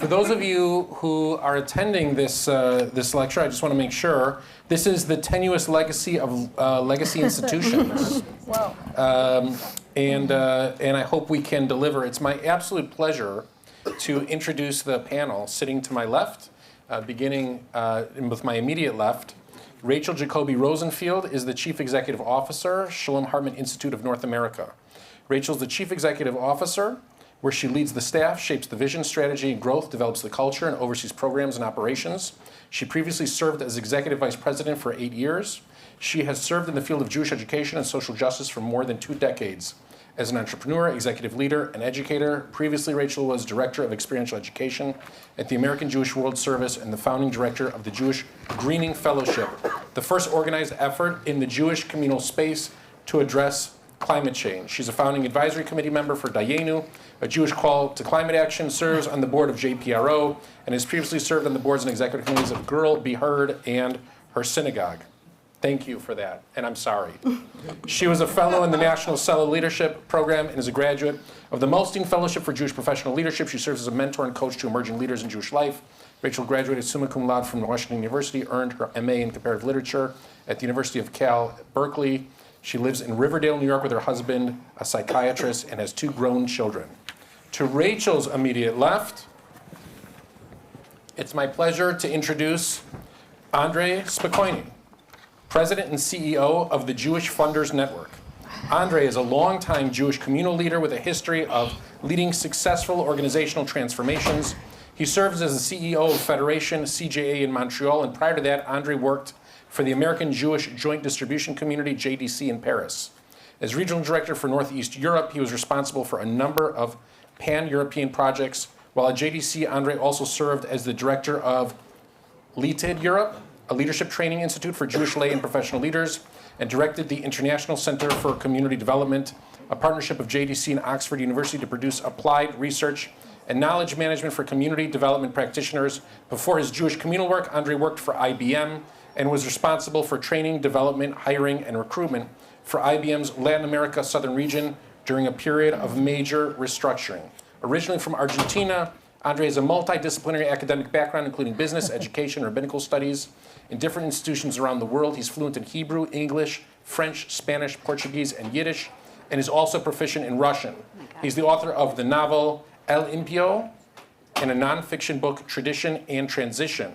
For those of you who are attending this lecture, I just want to make sure this is the tenuous legacy of legacy institutions. Wow. And I hope we can deliver. It's my absolute pleasure to introduce the panel sitting to my left, beginning with my immediate left. Rachel Jacoby Rosenfield is the Chief Executive Officer, Shalom Hartman Institute of North America. Rachel's the Chief Executive Officer, where she leads the staff, shapes the vision, strategy, and growth, develops the culture, and oversees programs and operations. She previously served as Executive Vice President for 8 years. She has served in the field of Jewish education and social justice for more than 2 decades. As an entrepreneur, executive leader, and educator, previously Rachel was Director of Experiential Education at the American Jewish World Service and the founding director of the Jewish Greening Fellowship, the first organized effort in the Jewish communal space to address climate change. She's a founding advisory committee member for Dayenu, a Jewish call to climate action, serves on the board of JPRO, and has previously served on the boards and executive committees of Girl Be Heard and her synagogue. Thank you for that, and I'm sorry. She was a fellow in the National Seller Leadership Program and is a graduate of the Mulstein Fellowship for Jewish Professional Leadership. She serves as a mentor and coach to emerging leaders in Jewish life. Rachel graduated summa cum laude from Washington University, earned her MA in Comparative Literature at the University of Cal, Berkeley. She lives in Riverdale, New York with her husband, a psychiatrist, and has 2 grown children. To Rachel's immediate left, it's my pleasure to introduce Andrés Spokoiny, President and CEO of the Jewish Funders Network. André is a longtime Jewish communal leader with a history of leading successful organizational transformations. He serves as the CEO of Federation CJA in Montreal, and prior to that, André worked for the American Jewish Joint Distribution Community, JDC, in Paris. As regional director for Northeast Europe, he was responsible for a number of pan-European projects, while at JDC, André also served as the director of LETID Europe, a leadership training institute for Jewish lay and professional leaders, and directed the International Center for Community Development, a partnership of JDC and Oxford University to produce applied research and knowledge management for community development practitioners. Before his Jewish communal work, André worked for IBM and was responsible for training, development, hiring, and recruitment for IBM's Latin America Southern region during a period of major restructuring. Originally from Argentina, André has a multidisciplinary academic background, including business, education, rabbinical studies. In different institutions around the world, he's fluent in Hebrew, English, French, Spanish, Portuguese, and Yiddish, and is also proficient in Russian. He's the author of the novel El Impio and a nonfiction book, Tradition and Transition,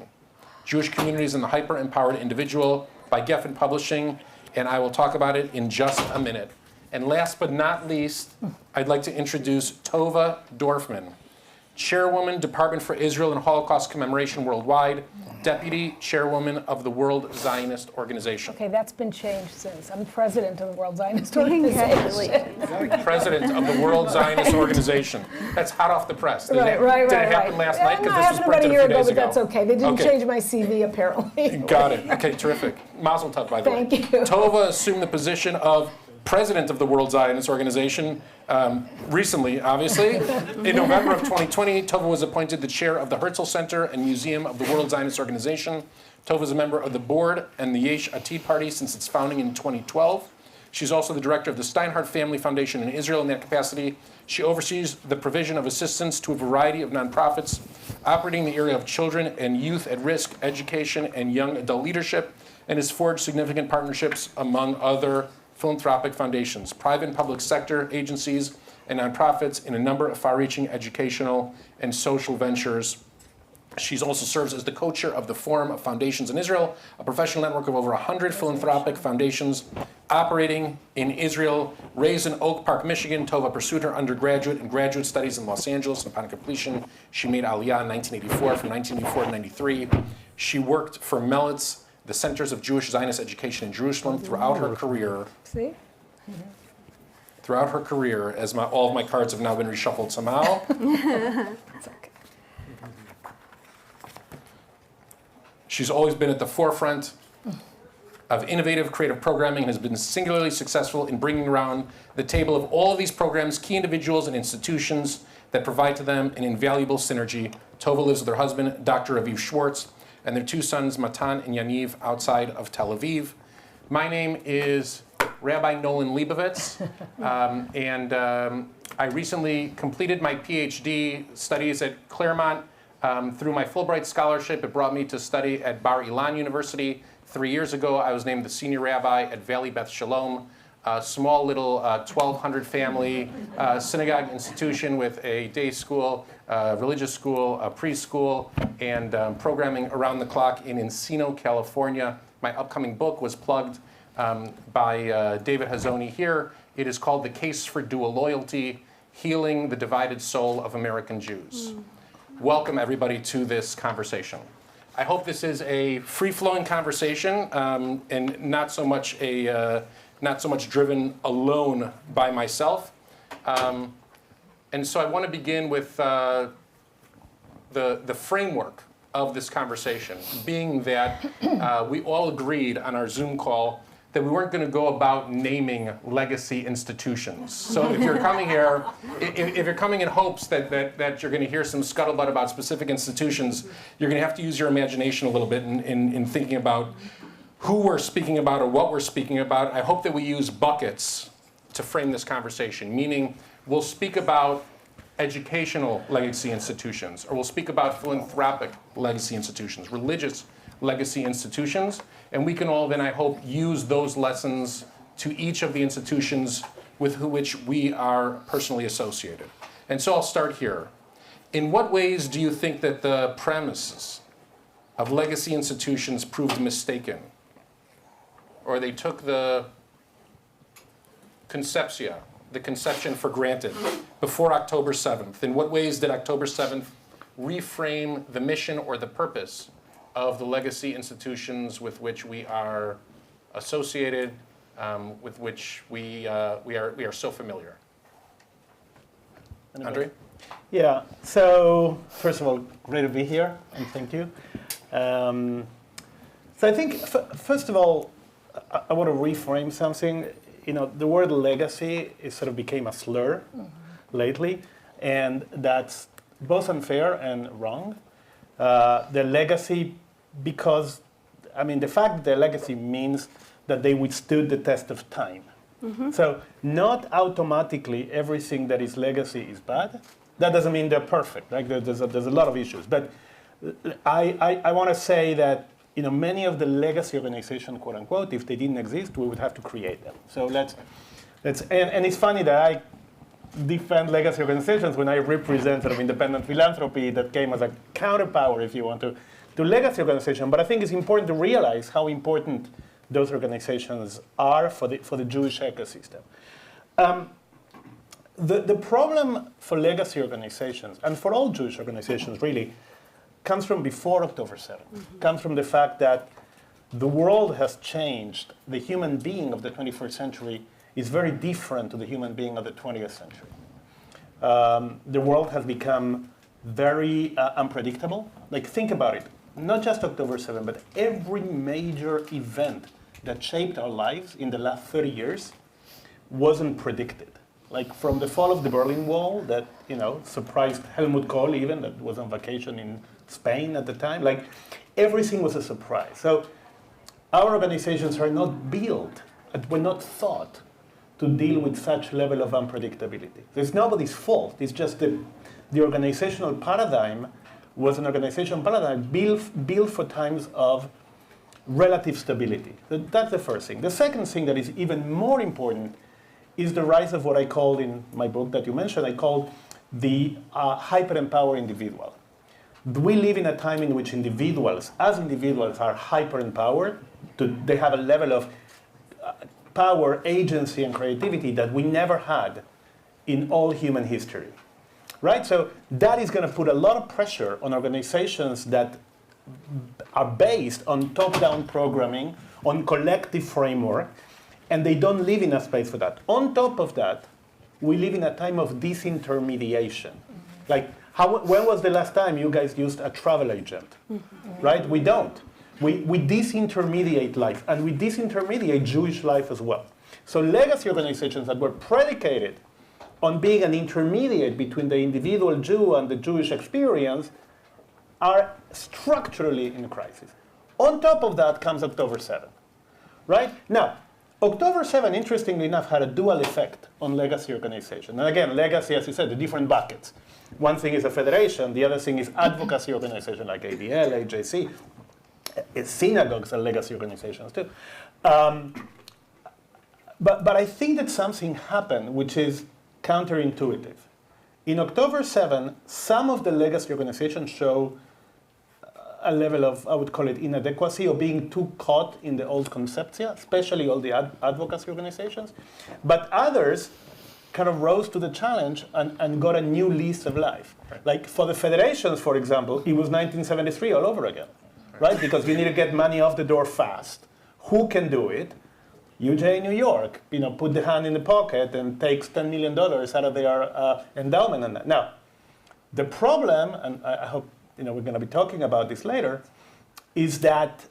Jewish Communities and the Hyper-Empowered Individual by Geffen Publishing, and I will talk about it in just a minute. And last but not least, I'd like to introduce Tova Dorfman, Chairwoman, Department for Israel and Holocaust Commemoration Worldwide, Deputy Chairwoman of the World Zionist Organization. Okay, that's been changed since. I'm President of the World Zionist Organization. President of the World Zionist Organization. That's hot off the press. Did it happen last night? Because this was printed a few days ago. That's okay. They didn't change my CV, apparently. Got it. Okay, terrific. Mazel tov, by the way. Thank you. Tova assumed the position of President of the World Zionist Organization recently, obviously. In November of 2020, Tova was appointed the chair of the Herzl Center and Museum of the World Zionist Organization. Tova is a member of the board and the Yesh Atid Party since its founding in 2012. She's also the director of the Steinhardt Family Foundation in Israel. In that capacity, she oversees the provision of assistance to a variety of nonprofits operating in the area of children and youth at risk, education, and young adult leadership, and has forged significant partnerships among other philanthropic foundations, private and public sector agencies, and nonprofits in a number of far-reaching educational and social ventures. She also serves as the co-chair of the Forum of Foundations in Israel, a professional network of over 100 philanthropic foundations operating in Israel. Raised in Oak Park, Michigan, Tova pursued her undergraduate and graduate studies in Los Angeles, and upon completion, she made Aliyah in 1984. From 1984 to 93, she worked for Melitz, the Centers of Jewish Zionist Education in Jerusalem, throughout her career. See? Throughout her career, as all of my cards have now been reshuffled somehow. It's okay. She's always been at the forefront of innovative creative programming and has been singularly successful in bringing around the table of all of these programs key individuals and institutions that provide to them an invaluable synergy. Tova lives with her husband, Dr. Aviv Schwartz, and their 2 sons, Matan and Yaniv, outside of Tel Aviv. My name is Rabbi Nolan Lebovitz, and I recently completed my PhD studies at Claremont Through my Fulbright scholarship, it brought me to study at Bar Ilan University. 3 years ago, I was named the senior rabbi at Valley Beth Shalom, a small little 1,200 family synagogue institution with a day school, religious school, a preschool, and programming around the clock in Encino, California. My upcoming book was plugged by David Hazony here. It is called The Case for Dual Loyalty, Healing the Divided Soul of American Jews. Welcome, everybody, to this conversation. I hope this is a free-flowing conversation and not so much driven alone by myself. And so I want to begin with the framework of this conversation, being that we all agreed on our Zoom call that we weren't going to go about naming legacy institutions. So if you're coming here, if you're coming in hopes that you're going to hear some scuttlebutt about specific institutions, you're going to have to use your imagination a little bit in thinking about who we're speaking about or what we're speaking about. I hope that we use buckets to frame this conversation, meaning we'll speak about educational legacy institutions, or we'll speak about philanthropic legacy institutions, religious legacy institutions, and we can all then, I hope, use those lessons to each of the institutions with which we are personally associated. And so I'll start here. In what ways do you think that the premises of legacy institutions proved mistaken? Or they took the conception for granted before October 7th? In what ways did October 7th reframe the mission or the purpose of the legacy institutions with which we are associated, with which we are so familiar? Andre? Yeah, so first of all, great to be here, and thank you. So I think, first of all, I want to reframe something. You know, the word legacy is sort of became a slur lately, and that's both unfair and wrong. The legacy, because, I mean, the fact that the legacy means that they withstood the test of time. So not automatically everything that is legacy is bad. That doesn't mean they're perfect. Like there's a lot of issues. But I want to say that, you know, many of the legacy organizations, quote unquote, if they didn't exist, we would have to create them. So let's and it's funny that I defend legacy organizations when I represent sort of independent philanthropy that came as a counterpower, if you want to legacy organization. But I think it's important to realize how important those organizations are for the Jewish ecosystem. The problem for legacy organizations, and for all Jewish organizations really, comes from before October 7th. Comes from the fact that the world has changed. The human being of the 21st century is very different to the human being of the 20th century. The world has become very unpredictable. Like, think about it. Not just October 7th, but every major event that shaped our lives in the last 30 years wasn't predicted. Like, from the fall of the Berlin Wall that, you know, surprised Helmut Kohl even, that was on vacation in Spain at the time. Like, everything was a surprise. So our organizations are not built, were not thought to deal with such level of unpredictability. It's nobody's fault. It's just the organizational paradigm was an organizational paradigm built for times of relative stability. So that's the first thing. The second thing that is even more important is the rise of what I called in my book that you mentioned, I called the hyper-empowered individual. We live in a time in which individuals, as individuals, are hyper-empowered. They have a level of power, agency, and creativity that we never had in all human history. Right? So that is going to put a lot of pressure on organizations that are based on top-down programming, on collective framework, and they don't live in a space for that. On top of that, we live in a time of disintermediation. Like, when was the last time you guys used a travel agent? Right? We don't. We disintermediate life, and we disintermediate Jewish life as well. So legacy organizations that were predicated on being an intermediate between the individual Jew and the Jewish experience are structurally in crisis. On top of that comes October 7th, right? Now, October 7th, interestingly enough, had a dual effect on legacy organization. And again, legacy, as you said, the different buckets. One thing is a federation, the other thing is advocacy organization like ADL, AJC. Synagogues are legacy organizations too. But I think that something happened which is counterintuitive. In October 7, some of the legacy organizations show a level of, I would call it inadequacy, or being too caught in the old conceptia, especially all the advocacy organizations. But others kind of rose to the challenge and got a new lease of life. Right. Like for the federations, for example, it was 1973 all over again, right? Because you need to get money off the door fast. Who can do it? UJ New York, put the hand in the pocket and takes $10 million out of their endowment on that. Now, the problem, and I hope we're going to be talking about this later, is that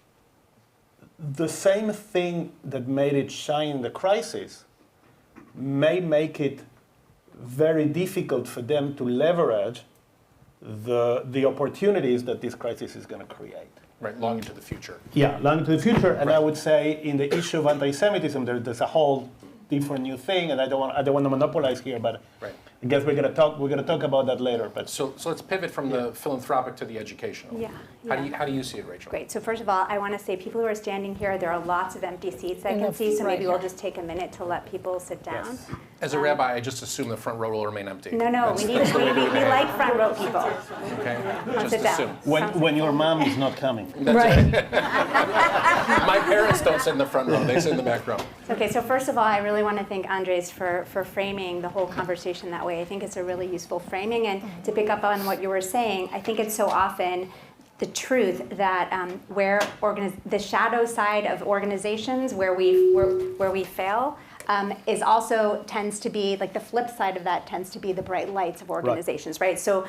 the same thing that made it shine in the crisis may make it very difficult for them to leverage the opportunities that this crisis is going to create. Right, long into the future. Yeah, long into the future. And right. I would say in the issue of anti-Semitism, there's a whole different new thing, and I don't want to monopolize here, but right. I guess we're gonna talk about that later. But so let's pivot from the philanthropic to the educational. Yeah. How do you see it, Rachel? Great. So first of all, I want to say people who are standing here, there are lots of empty seats I can see, so maybe we'll just take a minute to let people sit down. Yes. As a rabbi, I just assume the front row will remain empty. No, we like front row people. Okay. Just Just sit assume. down. when your mom is not coming. That's right. My parents don't sit in the front row; they sit in the back row. Okay. So first of all, I really want to thank Andres for framing the whole conversation that way. I think it's a really useful framing, and to pick up on what you were saying, I think it's so often the truth that where the shadow side of organizations where we fail is also tends to be like the flip side of that tends to be the bright lights of organizations, right? So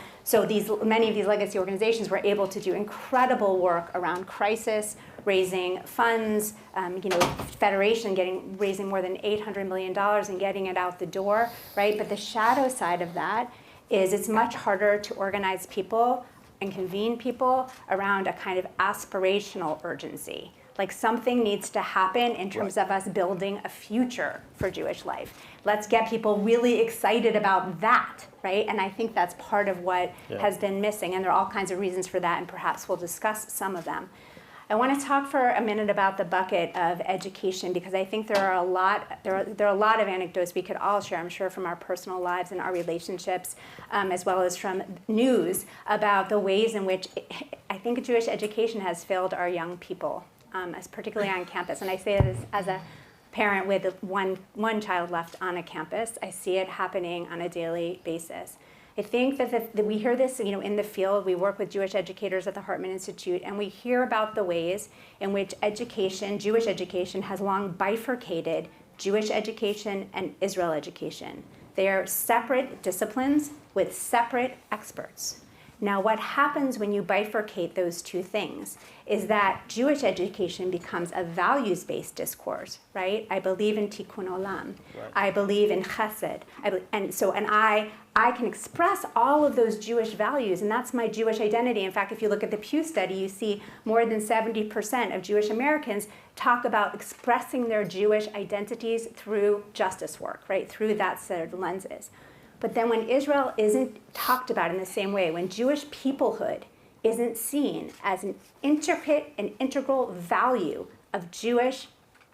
many of these legacy organizations were able to do incredible work around crisis, raising funds, Federation raising more than $800 million and getting it out the door, right? But the shadow side of that is it's much harder to organize people and convene people around a kind of aspirational urgency. Like something needs to happen in terms of us building a future for Jewish life. Let's get people really excited about that, right? And I think that's part of what has been missing, and there are all kinds of reasons for that, and perhaps we'll discuss some of them. I want to talk for a minute about the bucket of education, because I think there are a lot of anecdotes we could all share, I'm sure, from our personal lives and our relationships, as well as from news about the ways in which I think Jewish education has failed our young people, as particularly on campus. And I say this as a parent with one child left on a campus. I see it happening on a daily basis. I think that we hear this, in the field. We work with Jewish educators at the Hartman Institute, and we hear about the ways in which Jewish education, has long bifurcated Jewish education and Israel education. They are separate disciplines with separate experts. Now, what happens when you bifurcate those two things is that Jewish education becomes a values-based discourse, right? I believe in tikkun olam. Right. I believe in chesed. I can express all of those Jewish values, and that's my Jewish identity. In fact, if you look at the Pew study, you see more than 70% of Jewish Americans talk about expressing their Jewish identities through justice work, right? Through that set of lenses. But then when Israel isn't talked about in the same way, when Jewish peoplehood isn't seen as an intricate and integral value of Jewish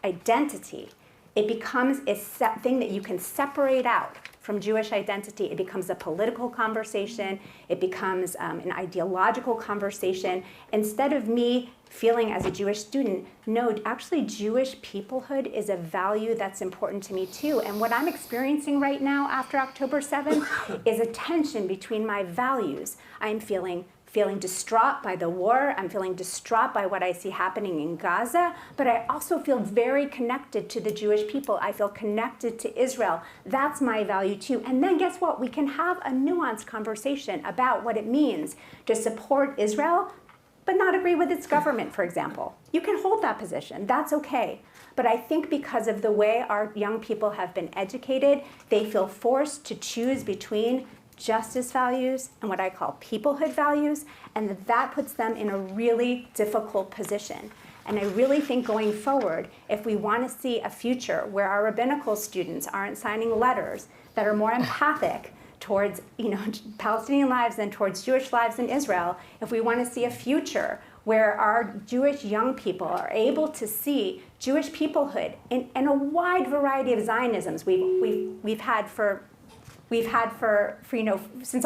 identity, it becomes a thing that you can separate out from Jewish identity. It becomes a political conversation. It becomes an ideological conversation. Instead of me feeling as a Jewish student, no, actually Jewish peoplehood is a value that's important to me too. And what I'm experiencing right now after October 7th is a tension between my values. I'm feeling distraught by the war. I'm feeling distraught by what I see happening in Gaza, but I also feel very connected to the Jewish people. I feel connected to Israel. That's my value too. And then guess what? We can have a nuanced conversation about what it means to support Israel, but not agree with its government, for example. You can hold that position. That's okay. But I think because of the way our young people have been educated, they feel forced to choose between justice values and what I call peoplehood values, and that puts them in a really difficult position. And I really think going forward, if we want to see a future where our rabbinical students aren't signing letters that are more empathic towards Palestinian lives and towards Jewish lives in Israel, if we want to see a future where our Jewish young people are able to see Jewish peoplehood in a wide variety of Zionisms we've had for since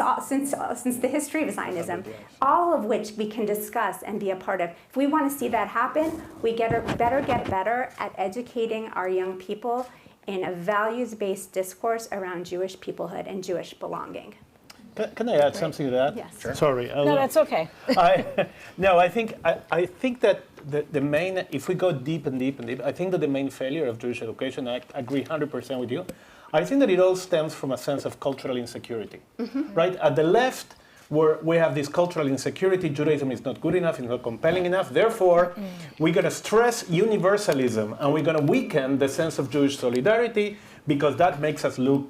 the history of Zionism, all of which we can discuss and be a part of. If we want to see that happen, we better get better at educating our young people in a values-based discourse around Jewish peoplehood and Jewish belonging. Can I add something to that? Yes. Sure. Sorry. No, that's okay. I think that the main, if we go deep and deep and deep, I think that the main failure of Jewish education, I agree 100% with you, I think that it all stems from a sense of cultural insecurity, right? At the left, where we have this cultural insecurity, Judaism is not good enough, it's not compelling enough, therefore, we're going to stress universalism and we're going to weaken the sense of Jewish solidarity because that makes us look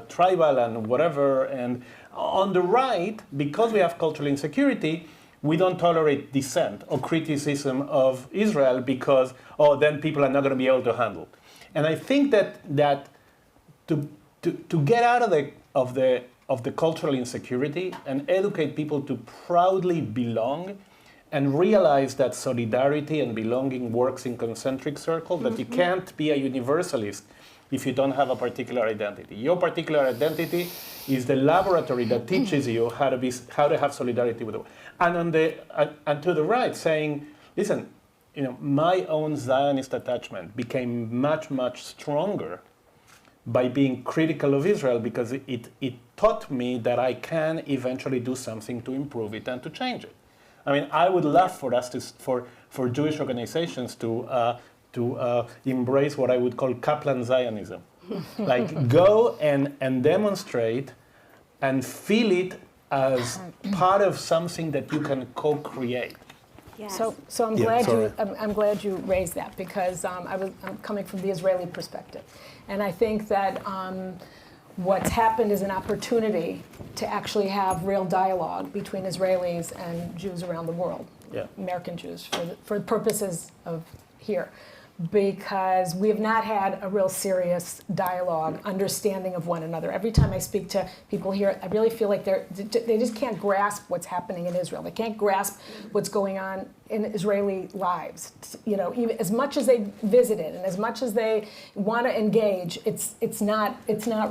tribal and whatever. And on the right, because we have cultural insecurity, we don't tolerate dissent or criticism of Israel because, then people are not going to be able to handle it. And I think that to get out of the cultural insecurity and educate people to proudly belong and realize that solidarity and belonging works in concentric circles, that you can't be a universalist if you don't have a particular identity. Your particular identity is the laboratory that teaches you how to have solidarity with the world. And to the right, saying, listen, my own Zionist attachment became much, much stronger by being critical of Israel because it taught me that I can eventually do something to improve it and to change it. I mean, I would love for us for Jewish organizations to embrace what I would call Kaplan Zionism. Like go and demonstrate and feel it as part of something that you can co-create. Yes. So I'm glad you raised that because I'm coming from the Israeli perspective, and I think that what's happened is an opportunity to actually have real dialogue between Israelis and Jews around the world, American Jews, for purposes of here. Because we have not had a real serious dialogue, understanding of one another. Every time I speak to people here, I really feel like they just can't grasp what's happening in Israel. They can't grasp what's going on in Israeli lives. Even as much as they visited and as much as they want to engage, it's not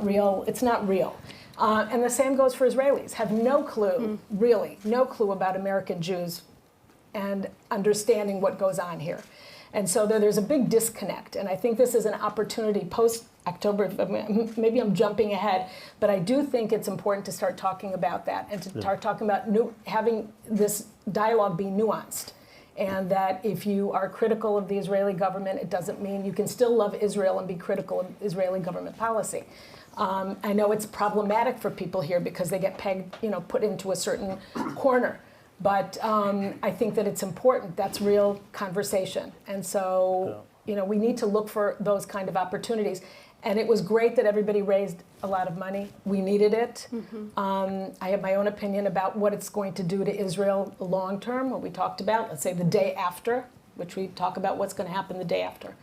real. It's not real. And the same goes for Israelis. Have no clue, really, no clue about American Jews and understanding what goes on here. And so there's a big disconnect, and I think this is an opportunity post-October, maybe I'm jumping ahead, but I do think it's important to start talking about that and to start talking about having this dialogue be nuanced. And that if you are critical of the Israeli government, it doesn't mean you can still love Israel and be critical of Israeli government policy. I know it's problematic for people here because they get pegged, put into a certain corner. But I think that it's important. That's real conversation. And so, we need to look for those kind of opportunities. And it was great that everybody raised a lot of money. We needed it. I have my own opinion about what it's going to do to Israel long term, what we talked about, let's say the day after, which we talk about what's going to happen the day after.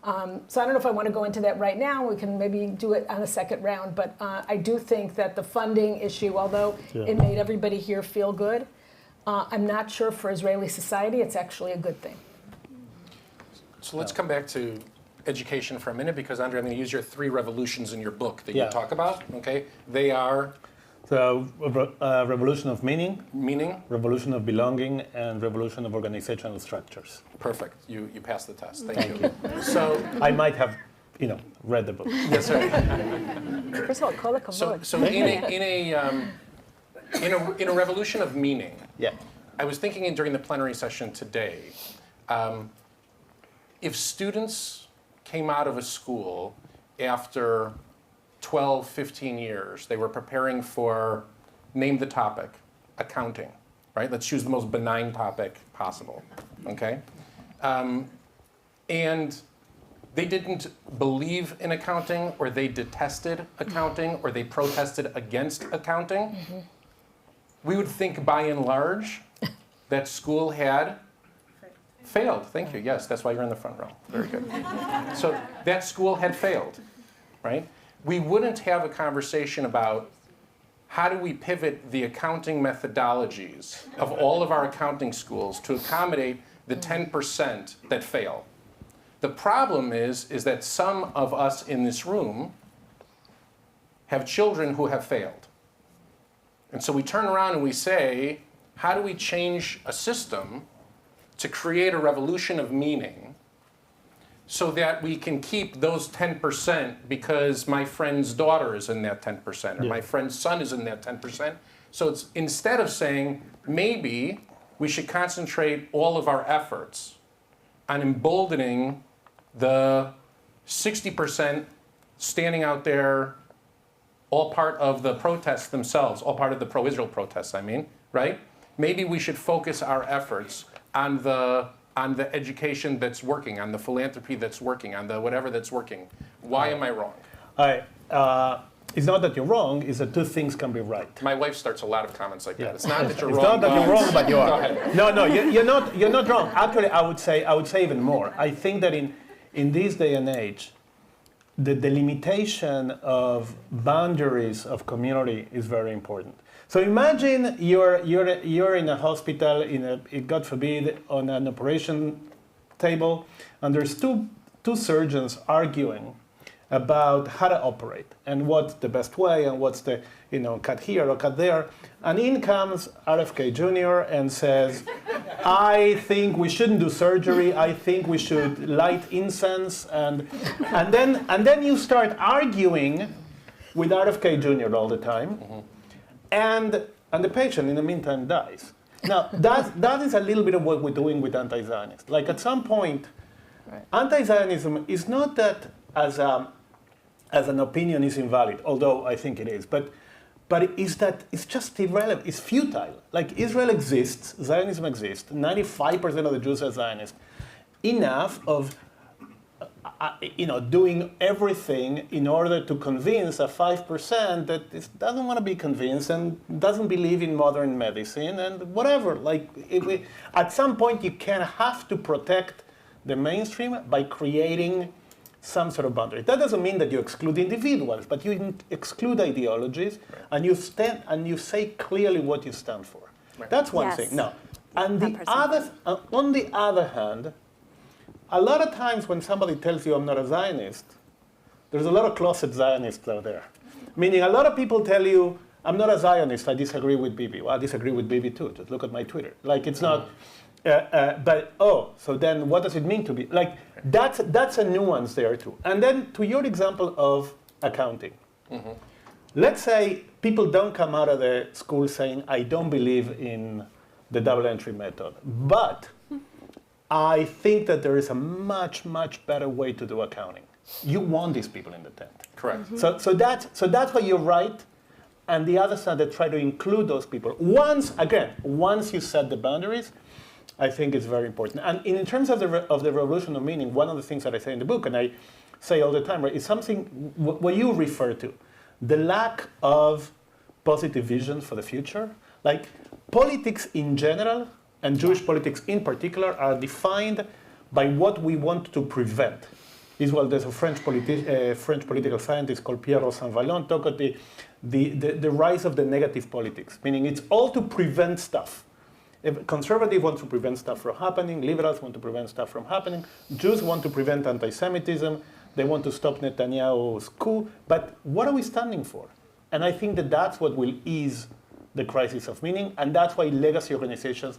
So I don't know if I want to go into that right now. We can maybe do it on a second round. But I do think that the funding issue, although it made everybody here feel good, I'm not sure for Israeli society it's actually a good thing. So let's come back to education for a minute because, Andre, I'm going to use your 3 revolutions in your book that you talk about, okay? They are? The revolution of meaning, revolution of belonging, and revolution of organizational structures. Perfect. You passed the test. Thank you. So I might have, read the book. Yes, sir. First of all, call it So in a revolution of meaning, I was thinking during the plenary session today, if students came out of a school after 12, 15 years, they were preparing for, name the topic, accounting, right? Let's choose the most benign topic possible, okay? And they didn't believe in accounting, or they detested accounting, or they protested against accounting. We would think by and large that school had failed. Thank you. Yes, that's why you're in the front row. Very good. So that school had failed, right? We wouldn't have a conversation about how do we pivot the accounting methodologies of all of our accounting schools to accommodate the 10% that fail? The problem is that some of us in this room have children who have failed. And so we turn around and we say, how do we change a system to create a revolution of meaning so that we can keep those 10% because my friend's daughter is in that 10% or my friend's son is in that 10%. So it's instead of saying maybe we should concentrate all of our efforts on emboldening the 60% standing out there, all part of the protests themselves, all part of the pro-Israel protests, I mean, right? Maybe we should focus our efforts on the education that's working, on the philanthropy that's working, on the whatever that's working. Why am I wrong? It's not that you're wrong, it's that two things can be right. My wife starts a lot of comments like that. Yeah. It's not that you're It's wrong. not that you're wrong, but you are. Go ahead. No, you're not wrong. Actually, I would say even more. I think that in this day and age, the delimitation of boundaries of community is very important. So imagine you're in a hospital, God forbid, on an operation table, and there's two surgeons arguing about how to operate and what's the best way and what's the cut here or cut there. And in comes RFK Jr. and says, I think we shouldn't do surgery. I think we should light incense. And then you start arguing with RFK Jr. all the time. Mm-hmm. And the patient, in the meantime, dies. Now, that is a little bit of what we're doing with anti-Zionists. Like, at some point, anti-Zionism is not that as an opinion is invalid, although I think it is, but is that it's just irrelevant, it's futile. Like, Israel exists, Zionism exists, 95% of the Jews are Zionists, enough of doing everything in order to convince a 5% that doesn't want to be convinced and doesn't believe in modern medicine and whatever. Like, at some point, you have to protect the mainstream by creating some sort of boundary. That doesn't mean that you exclude individuals, but you exclude ideologies, and you say clearly what you stand for. Right. That's one thing. Now, on the other hand, a lot of times when somebody tells you I'm not a Zionist, there's a lot of closet Zionists out there. Meaning a lot of people tell you, I'm not a Zionist, I disagree with Bibi. Well, I disagree with Bibi too, just look at my Twitter. Like, it's not, so then what does it mean to be? Like, that's a nuance there too. And then to your example of accounting. Mm-hmm. Let's say people don't come out of the school saying, I don't believe in the double entry method, but I think that there is a much, much better way to do accounting. You want these people in the tent. Correct. Mm-hmm. So that's why you're right. And the other side, they try to include those people. Once you set the boundaries, I think it's very important. And in terms of the revolution of meaning, one of the things that I say in the book, and I say all the time, right, is something what you refer to, the lack of positive vision for the future. Like, politics in general, and Jewish politics in particular, are defined by what we want to prevent. There's a French political scientist called Pierre Saint-Vallon talk about the rise of the negative politics, meaning it's all to prevent stuff. If conservatives want to prevent stuff from happening, liberals want to prevent stuff from happening, Jews want to prevent anti-Semitism, they want to stop Netanyahu's coup, but what are we standing for? And I think that that's what will ease the crisis of meaning, and that's why legacy organizations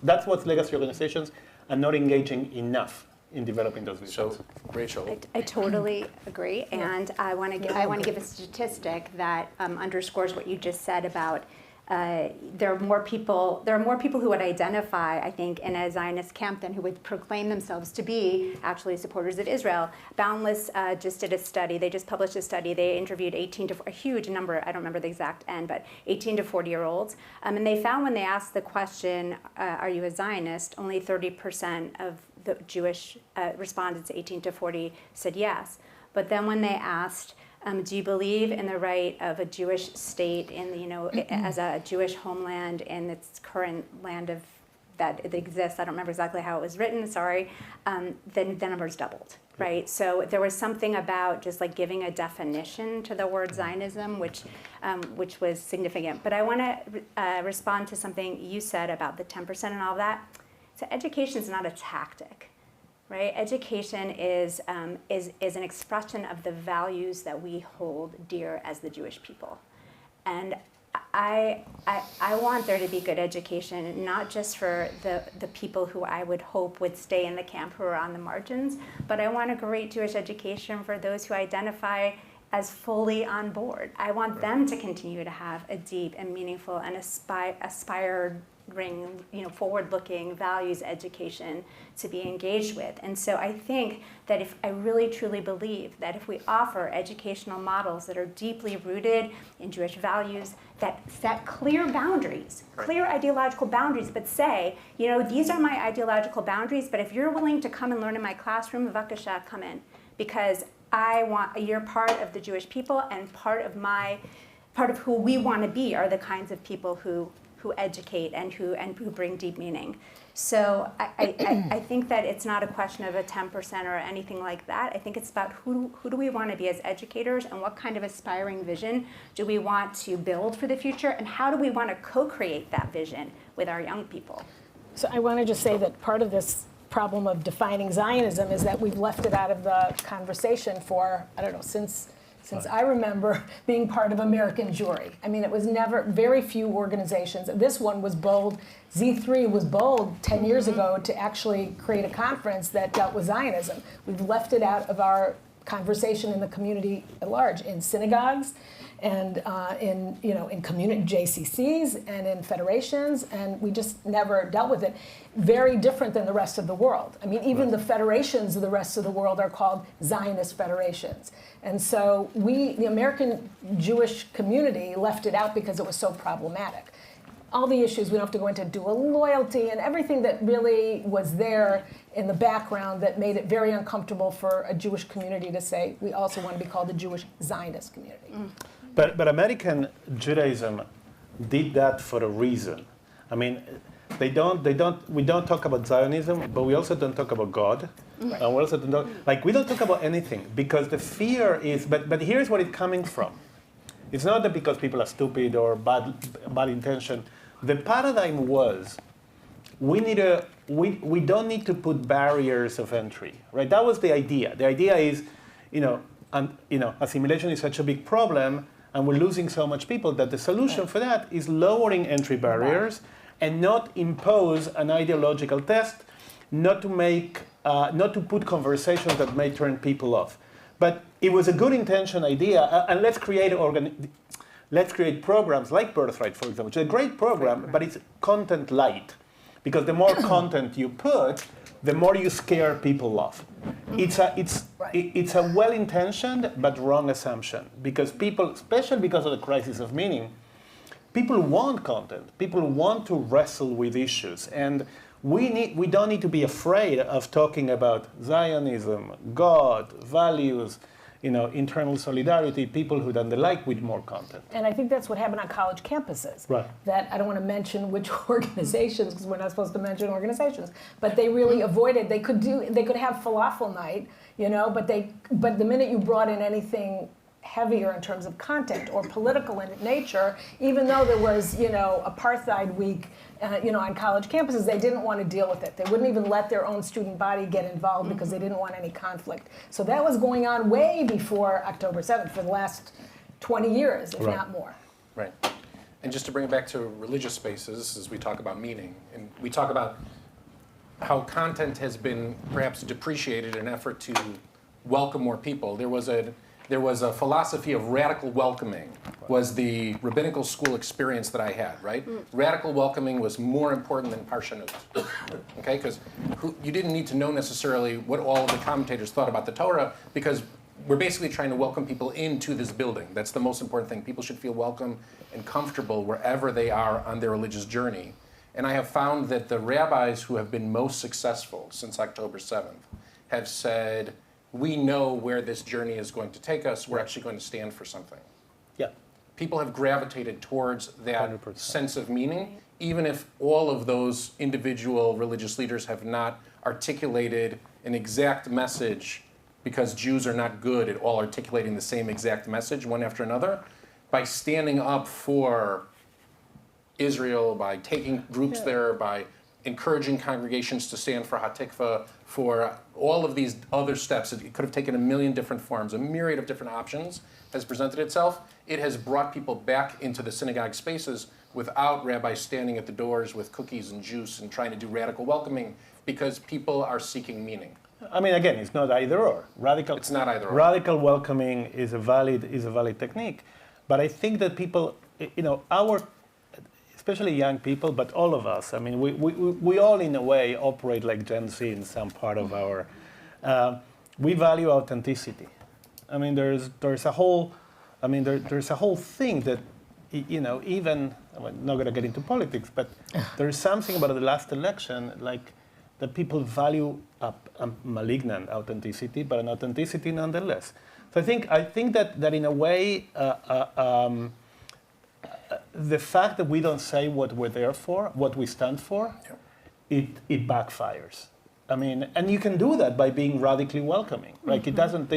are not engaging enough in developing those visions. So, Rachel. I totally agree, and I want to give a statistic that underscores what you just said about there are more people who would identify, I think, in a Zionist camp than who would proclaim themselves to be actually supporters of Israel. Boundless just did a study. They just published a study. They interviewed a huge number, I don't remember the exact end, but 18 to 40-year-olds. And they found when they asked the question, are you a Zionist, only 30% of the Jewish respondents 18 to 40 said yes. But then when they asked, do you believe in the right of a Jewish state as a Jewish homeland in its current land of that it exists, I don't remember exactly how it was written, sorry, then the numbers doubled, right? So there was something about just like giving a definition to the word Zionism, which was significant. But I want to respond to something you said about the 10% and all that. So education is not a tactic, right? Education is an expression of the values that we hold dear as the Jewish people. And I want there to be good education, not just for the people who I would hope would stay in the camp who are on the margins, but I want a great Jewish education for those who identify as fully on board. I want them to continue to have a deep and meaningful and aspiring, forward-looking values education to be engaged with. And so I think that if I really truly believe that if we offer educational models that are deeply rooted in Jewish values, that set clear boundaries, clear ideological boundaries, but say, these are my ideological boundaries, but if you're willing to come and learn in my classroom, Vakasha, come in, because you're part of the Jewish people, and part of who we want to be are the kinds of people who educate and who bring deep meaning. So I think that it's not a question of a 10% or anything like that. I think it's about who do we want to be as educators, and what kind of aspiring vision do we want to build for the future, and how do we want to co-create that vision with our young people? So I want to just say that part of this problem of defining Zionism is that we've left it out of the conversation for, I don't know, since I remember being part of American Jewry. I mean, it was never, very few organizations. This one was bold. Z3 was bold 10 years ago to actually create a conference that dealt with Zionism. We've left it out of our conversation in the community at large, in synagogues, and in community JCCs and in federations, and we just never dealt with it. Very different than the rest of the world. I mean, even the federations of the rest of the world are called Zionist federations. And so the American Jewish community left it out because it was so problematic. All the issues, we don't have to go into dual loyalty and everything that really was there in the background that made it very uncomfortable for a Jewish community to say, we also want to be called the Jewish Zionist community. But American Judaism did that for a reason. I mean, we don't talk about Zionism, but we also don't talk about God. Right. And we also we don't talk about anything, because the fear is, but here's where it's coming from. It's not that because people are stupid or bad intention. The paradigm was, we don't need to put barriers of entry, right? That was the idea. The idea is, assimilation is such a big problem, and we're losing so much people, that the solution for that is lowering entry barriers and not impose an ideological test, not to put conversations that may turn people off. But it was a good intention idea, and let's create programs like Birthright, for example, which is a great program, but it's content light, because the more content you put, the more you scare people off. It's a well-intentioned but wrong assumption, because people, especially because of the crisis of meaning, people want content. People want to wrestle with issues, and we don't need to be afraid of talking about Zionism, God, values, internal solidarity, peoplehood, and the like, with more content. And I think that's what happened on college campuses. Right. That I don't want to mention which organizations, because we're not supposed to mention organizations, but they really avoided. They could have falafel night, but the minute you brought in anything heavier in terms of content or political in nature, even though there was, apartheid week, on college campuses, they didn't want to deal with it. They wouldn't even let their own student body get involved because they didn't want any conflict. So that was going on way before October 7th, for the last 20 years, if not more. Right. And just to bring it back to religious spaces, as we talk about meaning, and we talk about how content has been perhaps depreciated in an effort to welcome more people. There was a philosophy of radical welcoming, was the rabbinical school experience that I had, right? Radical welcoming was more important than parshanut, okay? Because you didn't need to know necessarily what all of the commentators thought about the Torah, because we're basically trying to welcome people into this building. That's the most important thing. People should feel welcome and comfortable wherever they are on their religious journey. And I have found that the rabbis who have been most successful since October 7th have said, we know where this journey is going to take us. We're actually going to stand for something. Yeah. People have gravitated towards that 100%. sense of meaning, even if all of those individual religious leaders have not articulated an exact message, because Jews are not good at all articulating the same exact message one after another, by standing up for Israel, by taking groups there, by encouraging congregations to stand for Hatikva, for all of these other steps. It could have taken a million different forms, a myriad of different options has presented itself. It has brought people back into the synagogue spaces without rabbis standing at the doors with cookies and juice and trying to do radical welcoming, because people are seeking meaning. I mean, again, it's not either or. It's not either or. Radical welcoming is a valid technique, but I think that people, especially young people, but all of us, I mean, we all in a way operate like Gen Z in some part of our, we value authenticity. I mean, there's a whole thing that, even, I'm not going to get into politics, but there's something about the last election, like, that people value a malignant authenticity, but an authenticity nonetheless. So I think that in a way, the fact that we don't say what we're there for, what we stand for, it backfires. I mean, and you can do that by being radically welcoming. Like it doesn't.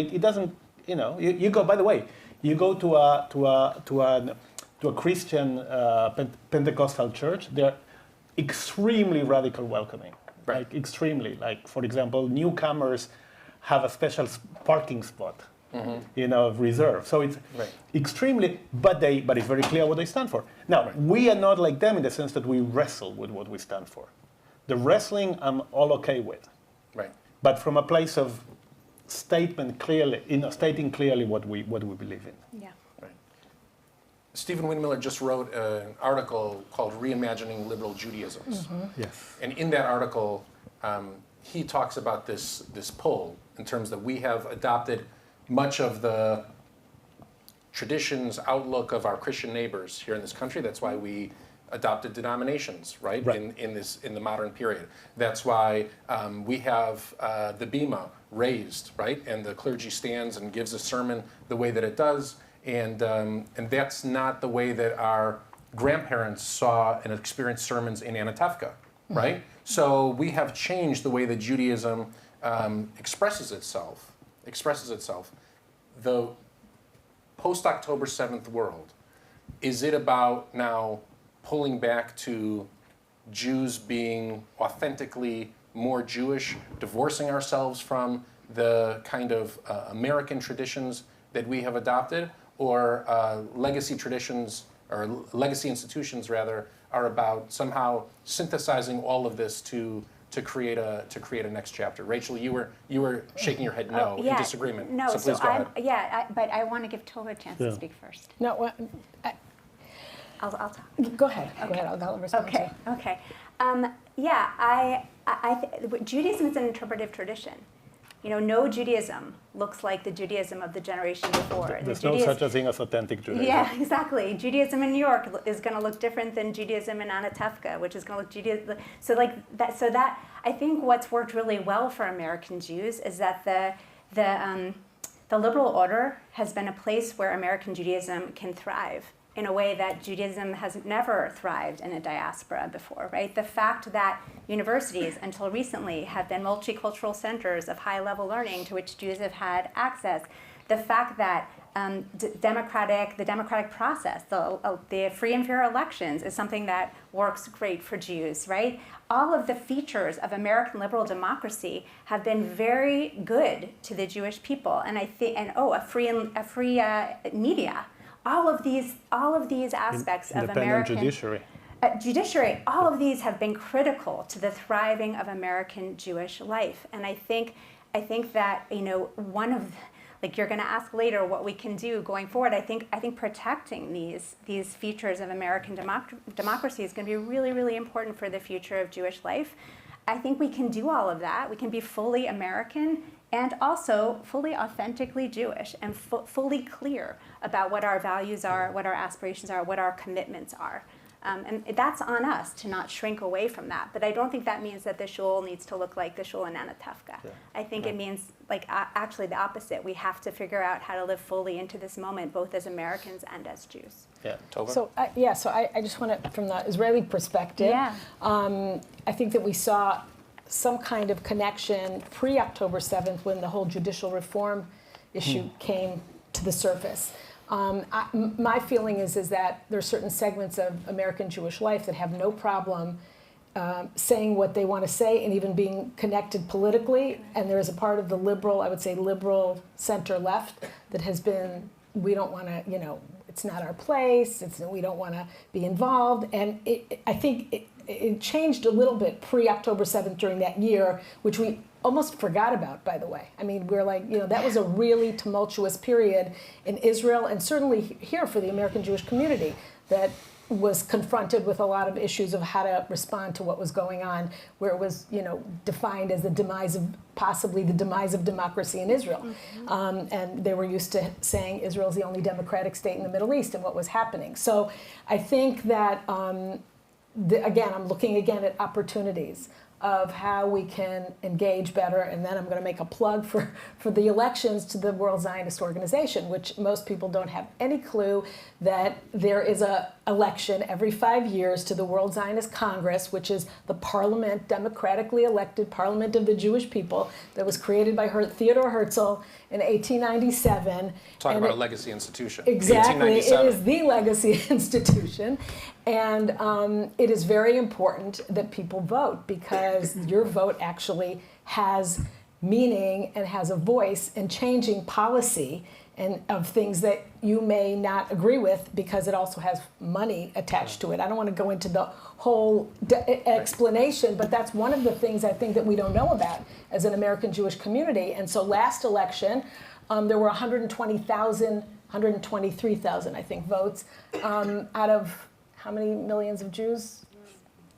You go. By the way, you go to a Christian Pentecostal church. They're extremely radical welcoming. Right. Like extremely. Like, for example, newcomers have a special parking spot, reserved. So it's extremely, but it's very clear what they stand for. Now, we are not like them in the sense that we wrestle with what we stand for. The wrestling, I'm all okay with. Right. But from a place of stating clearly what we believe in. Yeah. Right. Stephen Windmiller just wrote an article called Reimagining Liberal Judaisms. Yes. And in that article, he talks about this pull in terms that we have adopted much of the traditions, outlook of our Christian neighbors here in this country. That's why we adopted denominations, right? In the modern period. That's why we have the bima raised, right? And the clergy stands and gives a sermon the way that it does. And that's not the way that our grandparents saw and experienced sermons in Anatevka, right? So we have changed the way that Judaism expresses itself. The post-October 7th world, is it about now pulling back to Jews being authentically more Jewish, divorcing ourselves from the kind of American traditions that we have adopted, or legacy traditions, or legacy institutions rather, are about somehow synthesizing all of this to create a next chapter? Rachel, you were shaking your head no in disagreement. No, so please go ahead. But I want to give Tova a chance to speak first. No, I'll talk. go ahead. Okay. Go ahead. I'll respond to you. Okay. Judaism is an interpretive tradition. No Judaism looks like the Judaism of the generation before. There's no such a thing as authentic Judaism. Yeah, exactly. Judaism in New York is going to look different than Judaism in Anatevka, which is going to look Judaism. So that I think what's worked really well for American Jews is that the liberal order has been a place where American Judaism can thrive in a way that Judaism has never thrived in a diaspora before, right? The fact that universities, until recently, have been multicultural centers of high-level learning to which Jews have had access, the fact that the democratic process, the free and fair elections is something that works great for Jews, right? All of the features of American liberal democracy have been very good to the Jewish people, and a free media. All of these aspects of American judiciary, all of these have been critical to the thriving of American Jewish life. And I think that one of, like, you're going to ask later what we can do going forward. I think protecting these features of American democracy is going to be really, really important for the future of Jewish life. I think we can do all of that. We can be fully American and also fully authentically Jewish and fully clear about what our values are, what our aspirations are, what our commitments are. And that's on us to not shrink away from that. But I don't think that means that the shul needs to look like the shul in Anatevka. Yeah. I think it means actually the opposite. We have to figure out how to live fully into this moment, both as Americans and as Jews. Yeah. Tova? So I just want to, from the Israeli perspective, I think that we saw some kind of connection pre-October 7th when the whole judicial reform issue came to the surface. My feeling is that there are certain segments of American Jewish life that have no problem saying what they want to say and even being connected politically. And there is a part of the liberal, I would say liberal center left, that has been, we don't want to, it's not our place, we don't want to be involved. And I think it changed a little bit pre-October 7th during that year, which we almost forgot about, by the way. I mean, we're like, that was a really tumultuous period in Israel and certainly here for the American Jewish community that was confronted with a lot of issues of how to respond to what was going on, where it was, defined as possibly the demise of democracy in Israel. And they were used to saying Israel's the only democratic state in the Middle East and what was happening. So I think that, again, I'm looking again at opportunities of how we can engage better, and then I'm going to make a plug for the elections to the World Zionist Organization, which most people don't have any clue that there is a election every 5 years to the World Zionist Congress, which is the parliament, democratically elected parliament of the Jewish people that was created by Theodor Herzl in 1897. Talk about a legacy institution. Exactly, it is the legacy institution. And it is very important that people vote because your vote actually has meaning and has a voice in changing policy and of things that you may not agree with because it also has money attached to it. I don't want to go into the whole explanation, but that's one of the things I think that we don't know about as an American Jewish community. And so last election, there were 123,000, I think, votes out of how many millions of Jews?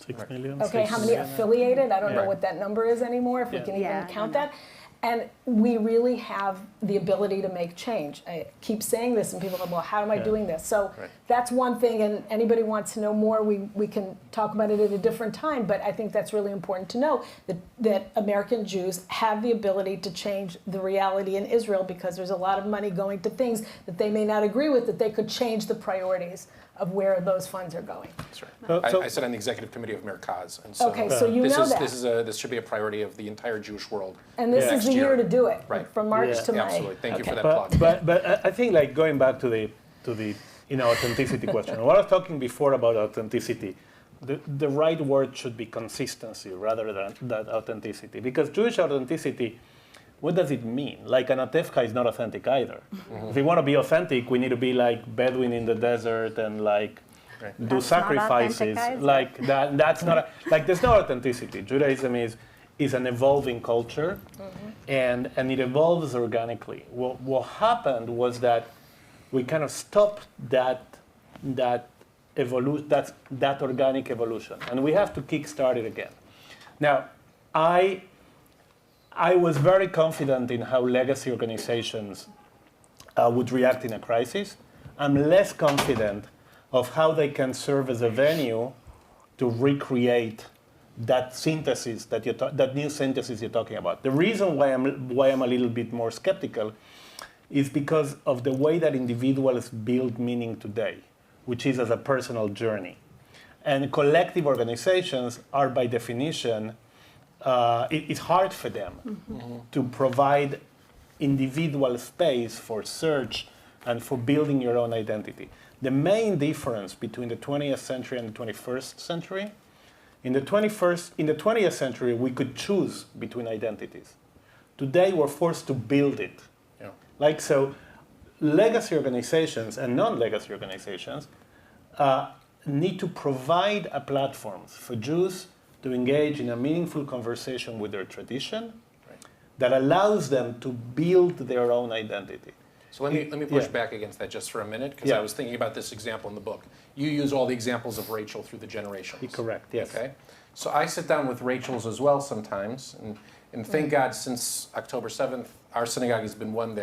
6 million. Okay, how many affiliated? I don't know what that number is anymore, if we can even count that. And we really have the ability to make change. I keep saying this and people go, well, how am I doing this? So that's one thing, and anybody wants to know more, we can talk about it at a different time, but I think that's really important to know that American Jews have the ability to change the reality in Israel because there's a lot of money going to things that they may not agree with, that they could change the priorities of where those funds are going. That's right. I sit on the executive committee of Merkaz, and so, so you know that. This should be a priority of the entire Jewish world. And this is the year to do it, right? From March to May. Absolutely. Thank you for that plug. But I think going back to the authenticity question. What I was talking before about authenticity, the right word should be consistency rather than that authenticity, because Jewish authenticity. What does it mean? Like Anatevka is not authentic either. If we want to be authentic, we need to be like Bedouin in the desert and do sacrifices. Like that. That's not there's no authenticity. Judaism is an evolving culture, and it evolves organically. What happened was that we kind of stopped that organic evolution, and we have to kickstart it again. Now, I was very confident in how legacy organizations would react in a crisis. I'm less confident of how they can serve as a venue to recreate that synthesis that new synthesis you're talking about. The reason why I'm a little bit more skeptical is because of the way that individuals build meaning today, which is as a personal journey. And collective organizations are by definition it's hard for them to provide individual space for search and for building your own identity. The main difference between the 20th century and the 21st century, in the 20th century, we could choose between identities. Today, we're forced to build it. So, legacy organizations and non-legacy organizations need to provide a platform for Jews to engage in a meaningful conversation with their tradition that allows them to build their own identity. So let me push back against that just for a minute, because I was thinking about this example in the book. You use all the examples of Rachel through the generations. Correct, yes. Okay? So I sit down with Rachel's as well sometimes, and thank God since October 7th, our synagogue has been one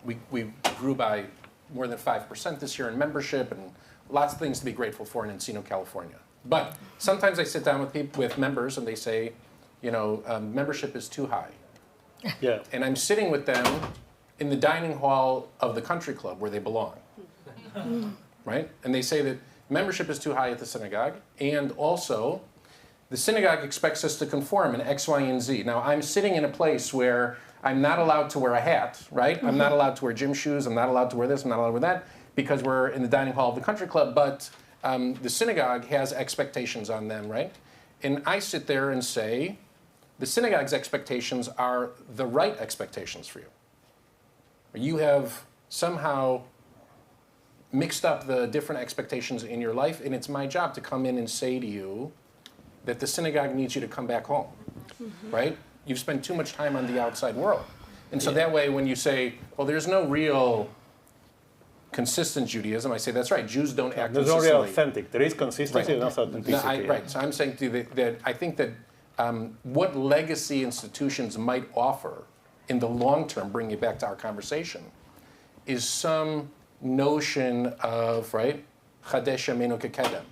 we grew by more than 5% this year in membership, and lots of things to be grateful for in Encino, California. But sometimes I sit down with members and they say, membership is too high. Yeah. And I'm sitting with them in the dining hall of the country club where they belong, right? And they say that membership is too high at the synagogue, and also the synagogue expects us to conform in X, Y, and Z. Now, I'm sitting in a place where I'm not allowed to wear a hat, right? I'm not allowed to wear gym shoes. I'm not allowed to wear this. I'm not allowed to wear that because we're in the dining hall of the country club. But the synagogue has expectations on them, right? And I sit there and say, the synagogue's expectations are the right expectations for you. You have somehow mixed up the different expectations in your life, and it's my job to come in and say to you that the synagogue needs you to come back home, right? You've spent too much time on the outside world. And so that way, when you say, well, there's no real consistent Judaism, I say, that's right, Jews don't act There's no consistently. real authentic. There is consistency, Right. not authenticity. Right, so I'm saying to you that I think that what legacy institutions might offer in the long term, bringing it back to our conversation, is some notion of, right, Chadesh Yameinu Kekedem.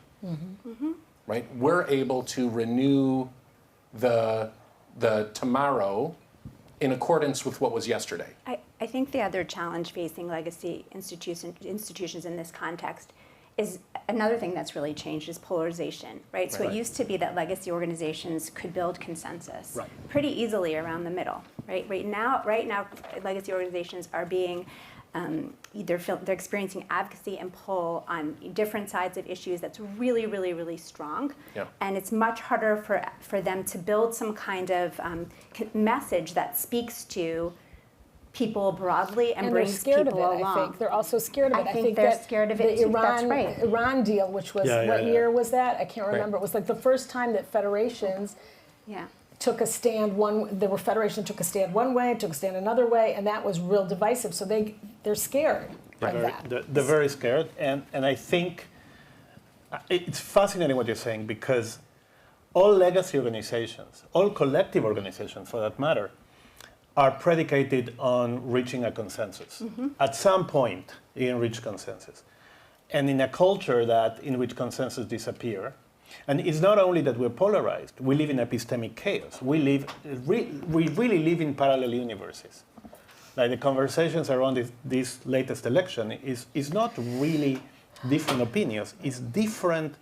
Right? We're able to renew the tomorrow in accordance with what was yesterday. I think the other challenge facing legacy institutions in this context is another thing that's really changed is polarization, right? So it used to be that legacy organizations could build consensus pretty easily around the middle, right? Right now, legacy organizations are being they're experiencing advocacy and pull on different sides of issues that's really, really, really strong. Yeah. And it's much harder for them to build some kind of message that speaks to people broadly and brings people along. I think they're also scared of it. I think they're that scared of it the too. That's right. Iran deal, which was what year was that? I can't remember. It was like the first time that federations took a stand there were federations took a stand one way, took a stand another way, and that was real divisive. So they're scared of that. They're very scared, and I think it's fascinating what you're saying, because all legacy organizations, all collective organizations for that matter, are predicated on reaching a consensus. At some point, you can reach consensus. And in a culture in which consensus disappear, and it's not only that we're polarized, we live in epistemic chaos. We really live in parallel universes. Like the conversations around this latest election is not really different opinions, it's different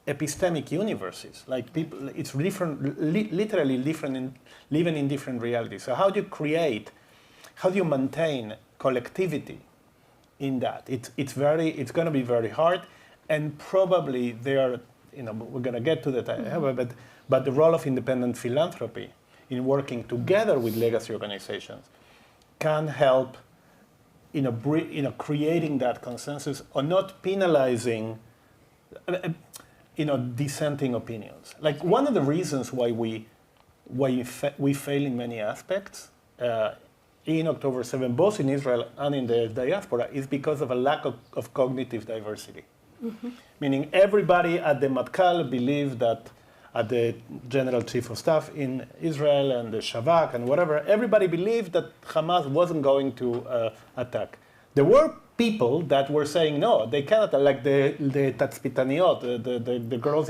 epistemic universes. Like people, it's different, literally different, living in different realities. So how do you maintain collectivity in that? It's going to be very hard, and probably we're going to get to that, but the role of independent philanthropy in working together with legacy organizations can help creating that consensus or not penalizing dissenting opinions. Like one of the reasons why we fail in many aspects in October 7, both in Israel and in the diaspora, is because of a lack of cognitive diversity. Meaning everybody at the Matkal believed that, at the General Chief of Staff in Israel and the Shavak and whatever, everybody believed that Hamas wasn't going to attack. There were people that were saying, no, they cannot, like the Tatzpitaniot, the girls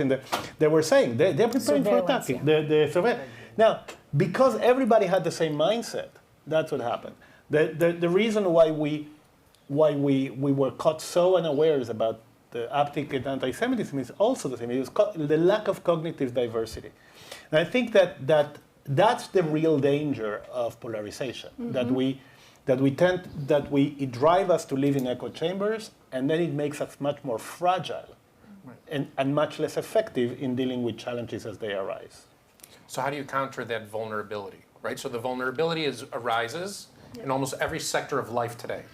they were saying, they're preparing for attacking. The surveillance. Now, because everybody had the same mindset, that's what happened. The reason why we were caught so unawares about the uptick in anti-Semitism is also the same. It was the lack of cognitive diversity. And I think that's the real danger of polarization, that it drives us to live in echo chambers, and then it makes us much more fragile and much less effective in dealing with challenges as they arise. So how do you counter that vulnerability, right? So the vulnerability arises in almost every sector of life today,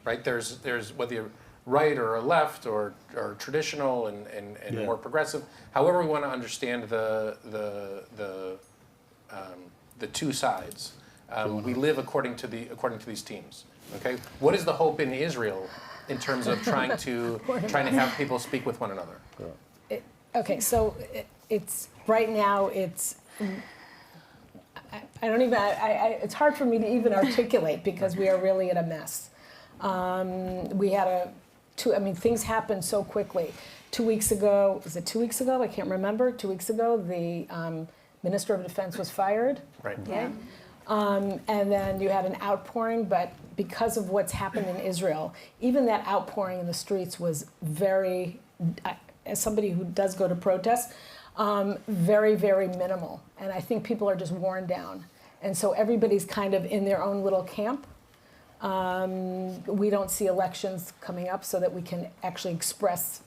right? There's whether you're right or left or traditional and more progressive, however we want to understand the two sides. We live according to these teams. Okay, what is the hope in Israel in terms of trying to have people speak with one another? It's right now. It's hard for me to even articulate because we are really in a mess. We had things happen so quickly. 2 weeks ago, is it 2 weeks ago? I can't remember. 2 weeks ago, the Minister of Defense was fired. Right. Yeah. And then you had an outpouring, but because of what's happened in Israel, even that outpouring in the streets was very, as somebody who does go to protests, very, very minimal. And I think people are just worn down. And so everybody's kind of in their own little camp. We don't see elections coming up so that we can actually express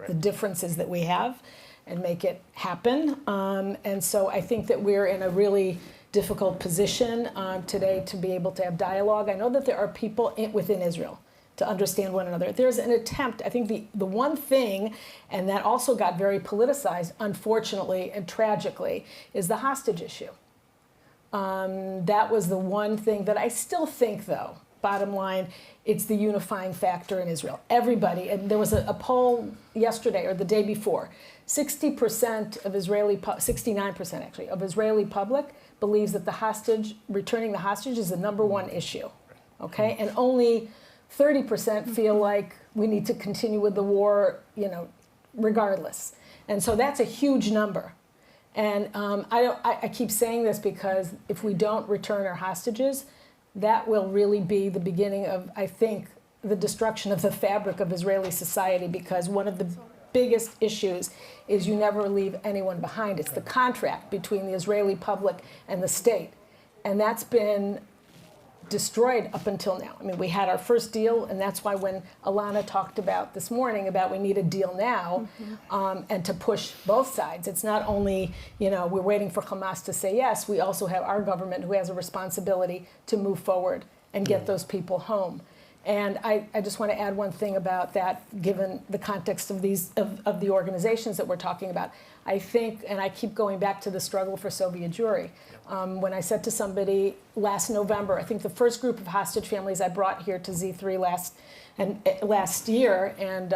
the differences that we have and make it happen. And so I think that we're in a really difficult position today to be able to have dialogue. I know that there are people within Israel to understand one another. There's an attempt, I think the one thing, and that also got very politicized, unfortunately and tragically, is the hostage issue. That was the one thing that I still think, though, bottom line, it's the unifying factor in Israel. Everybody, and there was a poll yesterday or the day before, 60% of 69% actually, of Israeli public believes that returning the hostage is the number one issue, okay? And only 30% feel like we need to continue with the war, regardless. And so that's a huge number. And I keep saying this because if we don't return our hostages, that will really be the beginning of, I think, the destruction of the fabric of Israeli society, because one of the biggest issues is you never leave anyone behind. It's the contract between the Israeli public and the state. And that's been destroyed up until now. I mean, we had our first deal, and that's why when Alana talked about this morning about we need a deal now, and to push both sides. It's not only, we're waiting for Hamas to say yes, we also have our government who has a responsibility to move forward and get those people home. And I just want to add one thing about that, given the context of the organizations that we're talking about. I think, and I keep going back to the struggle for Soviet Jewry. When I said to somebody last November, I think the first group of hostage families I brought here to Z3 last year, and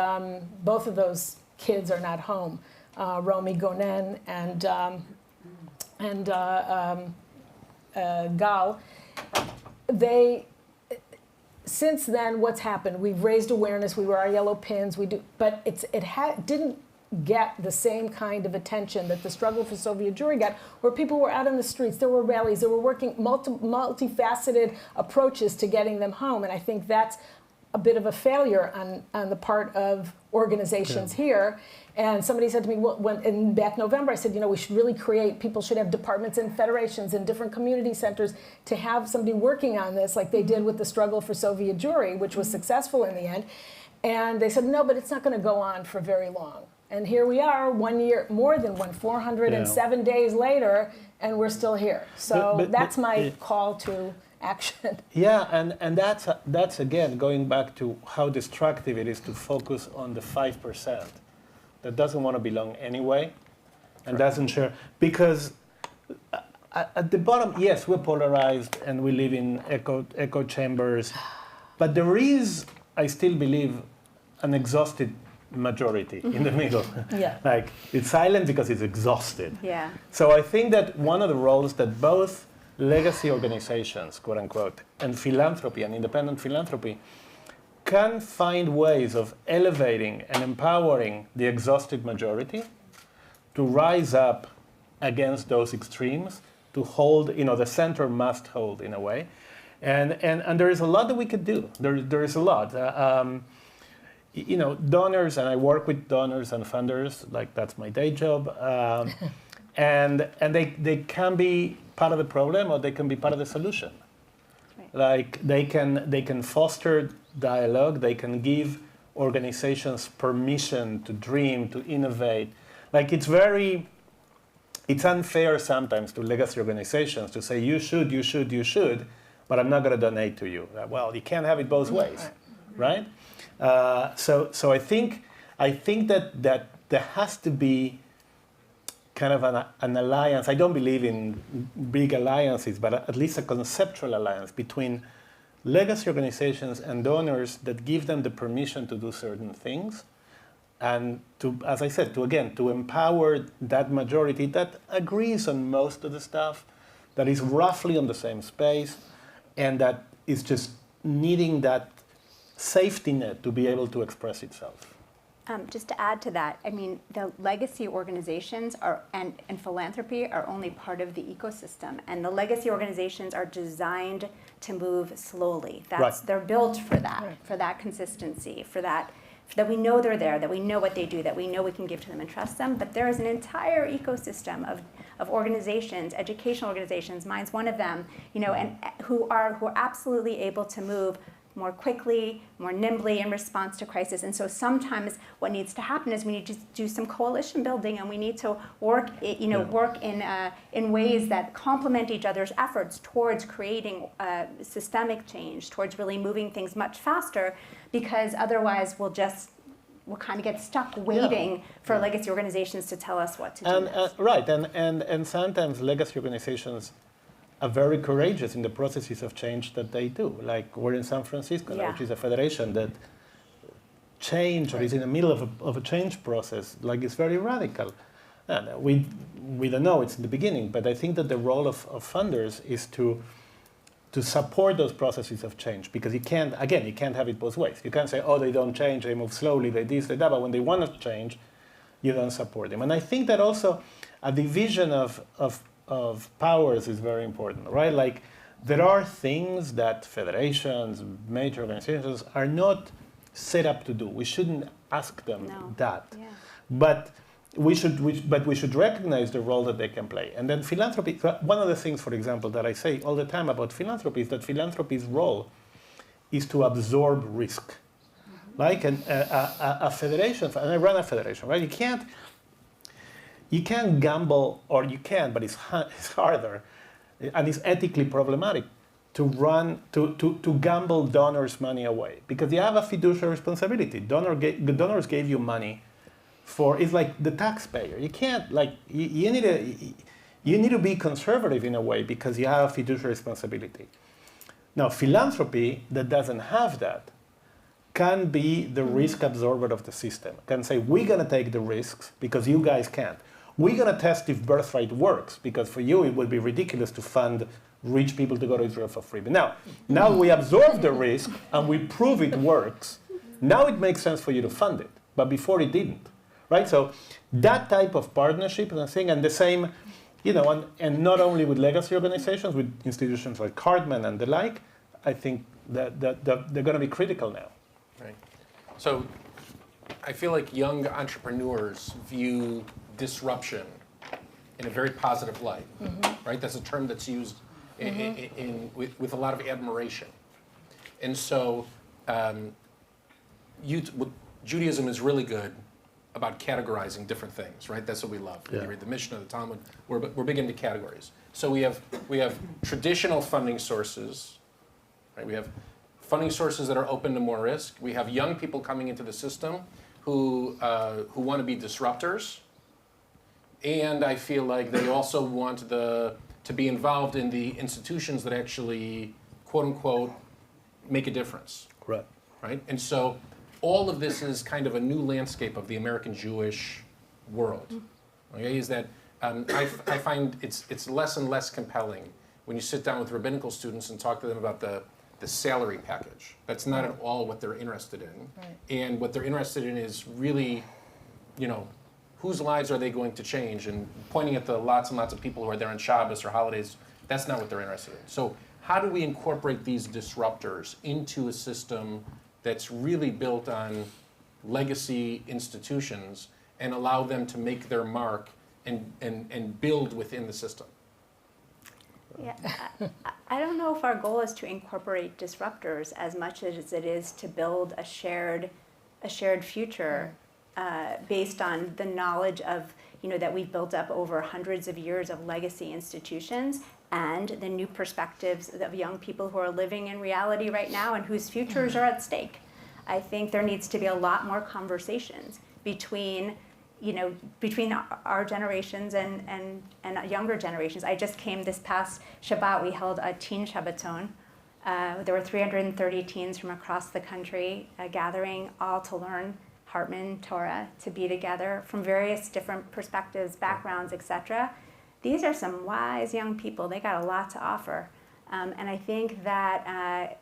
both of those kids are not home. Romy Gonen and Gal. Since then, what's happened? We've raised awareness. We wear our yellow pins. But it didn't get the same kind of attention that the struggle for Soviet Jewry got, where people were out in the streets. There were rallies. There were working multifaceted approaches to getting them home. And I think that's a bit of a failure on the part of organizations here. And somebody said to me, back November, I said, we should really people should have departments and federations and different community centers to have somebody working on this like they did with the struggle for Soviet Jewry, which was successful in the end. And they said, no, but it's not going to go on for very long. And here we are 1 year, more than 407 days later, and we're still here. So that's my call to action. Yeah, and that's again going back to how destructive it is to focus on the 5% that doesn't want to belong anyway and doesn't share. Because at the bottom, yes, we're polarized and we live in echo chambers, but there is, I still believe, an exhausted majority in the middle. Yeah. Like, it's silent because it's exhausted. Yeah. So I think that one of the roles that both legacy organizations, quote unquote, and philanthropy and independent philanthropy can find ways of elevating and empowering the exhausted majority to rise up against those extremes, to hold, the center must hold in a way. And there is a lot that we could do. There is a lot. Donors, and I work with donors and funders, like that's my day job. And they can be part of the problem or they can be part of the solution. Right. Like they can foster dialogue, they can give organizations permission to dream, to innovate. Like it's unfair sometimes to legacy organizations to say you should, but I'm not going to donate to you. Well, you can't have it both ways, right? So I think that there has to be kind of an alliance. I don't believe in big alliances, but at least a conceptual alliance between legacy organizations and donors that give them the permission to do certain things, and to, as I said, to empower that majority that agrees on most of the stuff, that is roughly on the same space, and that is just needing that safety net to be able to express itself. Just to add to that, I mean, the legacy organizations and philanthropy are only part of the ecosystem, and the legacy organizations are designed to move slowly. They're built for that consistency, for that we know they're there, that we know what they do, that we know we can give to them and trust them. But there is an entire ecosystem of organizations, educational organizations. Mine's one of them, and who are absolutely able to move more quickly, more nimbly in response to crisis. And so sometimes what needs to happen is we need to do some coalition building, and we need to work in ways that complement each other's efforts towards creating systemic change, towards really moving things much faster, because otherwise we'll kind of get stuck waiting for legacy organizations to tell us what to do. Right, and sometimes legacy organizations are very courageous in the processes of change that they do. Like we're in San Francisco, which is a federation that change or is in the middle of a change process, like it's very radical. And we don't know, it's in the beginning, but I think that the role of funders is to support those processes of change, because you can't have it both ways. You can't say, oh, they don't change, they move slowly, they this, they that, but when they want to change, you don't support them. And I think that also a division of powers is very important, right? Like there are things that federations, major organizations are not set up to do. We shouldn't ask them that. Yeah. But we should recognize the role that they can play. And then philanthropy, one of the things, for example, that I say all the time about philanthropy is that philanthropy's role is to absorb risk. Mm-hmm. Like a federation, and I run a federation, right? You can't gamble, or you can, but it's harder, and it's ethically problematic to gamble donors' money away, because you have a fiduciary responsibility. Donors gave you money it's like the taxpayer. You can't, you need to be conservative in a way, because you have a fiduciary responsibility. Now, philanthropy that doesn't have that can be the risk absorber of the system, can say, we're going to take the risks because you guys can't. We're going to test if birthright works, because for you it would be ridiculous to fund rich people to go to Israel for free. But now we absorb the risk and we prove it works. Now it makes sense for you to fund it, but before it didn't, right? So that type of partnership and thing, and the same, and not only with legacy organizations, with institutions like Cartman and the like, I think that they're going to be critical now. Right. So I feel like young entrepreneurs view disruption in a very positive light, right? That's a term that's used with a lot of admiration. And so Judaism is really good about categorizing different things, right? That's what we love. When you read the Mishnah, the Talmud, we're big into categories. So we have traditional funding sources, right? We have funding sources that are open to more risk. We have young people coming into the system who want to be disruptors. And I feel like they also want to be involved in the institutions that actually, quote unquote, make a difference. Right. Right? And so all of this is kind of a new landscape of the American Jewish world. Okay? Is that I find it's less and less compelling when you sit down with rabbinical students and talk to them about the salary package. That's not at all what they're interested in. Right. And what they're interested in is really, whose lives are they going to change? And pointing at the lots and lots of people who are there on Shabbos or holidays, that's not what they're interested in. So how do we incorporate these disruptors into a system that's really built on legacy institutions and allow them to make their mark and build within the system? Yeah, I don't know if our goal is to incorporate disruptors as much as it is to build a shared future based on the knowledge of that we've built up over hundreds of years of legacy institutions, and the new perspectives of young people who are living in reality right now and whose futures are at stake. I think there needs to be a lot more conversations between our generations and younger generations. I just came this past Shabbat. We held a teen Shabbaton. There were 330 teens from across the country gathering, all to learn Hartman Torah, to be together from various different perspectives, backgrounds, etc. These are some wise young people. They got a lot to offer. And I think that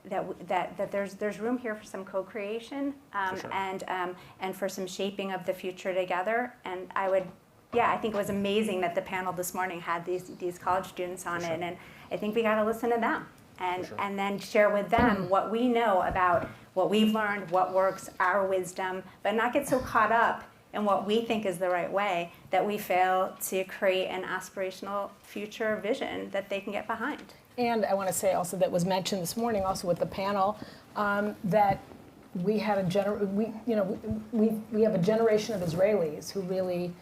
there's room here for some co-creation and for some shaping of the future together. And I think it was amazing that the panel this morning had these college students on it, and I think we got to listen to them and then share with them what we know about what we've learned, what works, our wisdom, but not get so caught up in what we think is the right way that we fail to create an aspirational future vision that they can get behind. And I want to say also that was mentioned this morning also with the panel that we had we have a generation of Israelis who really,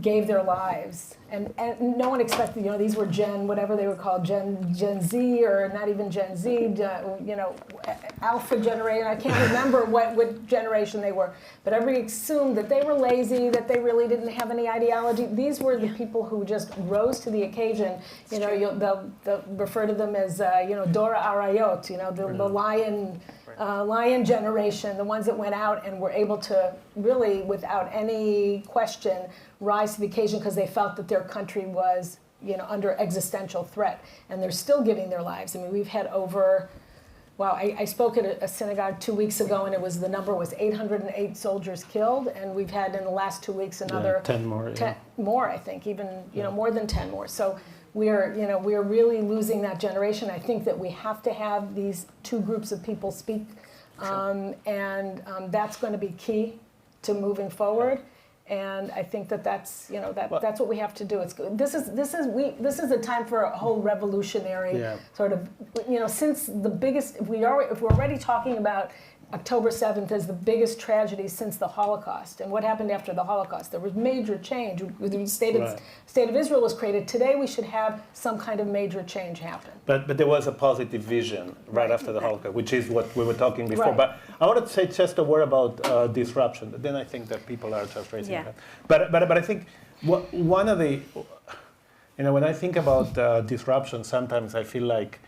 gave their lives, and no one expected, these were whatever they were called, Gen Z, or not even Gen Z, Alpha generation. I can't remember what generation they were, but everybody assumed that they were lazy, that they really didn't have any ideology. These were the people who just rose to the occasion. They'll refer to them as Dora Arayot, the lion generation, the ones that went out and were able to really, without any question, rise to the occasion because they felt that their country was, under existential threat, and they're still giving their lives. I mean, we've had I spoke at a synagogue 2 weeks ago, and the number was 808 soldiers killed, and we've had in the last 2 weeks another 10 more. 10 more, I think, even more than 10 more. So we're really losing that generation. I think that we have to have these two groups of people speak, and that's going to be key to moving forward. And I think that's what we have to do. This is a time for a whole revolutionary sort of, since the biggest, if we're already talking about October 7th as the biggest tragedy since the Holocaust. And what happened after the Holocaust? There was major change. The state of Israel was created. Today we should have some kind of major change happen. But there was a positive vision right after the Holocaust, which is what we were talking before. Right. But I wanted to say just a word about disruption. But then I think that people are just raising that. But I think one of the, when I think about disruption, sometimes I feel like,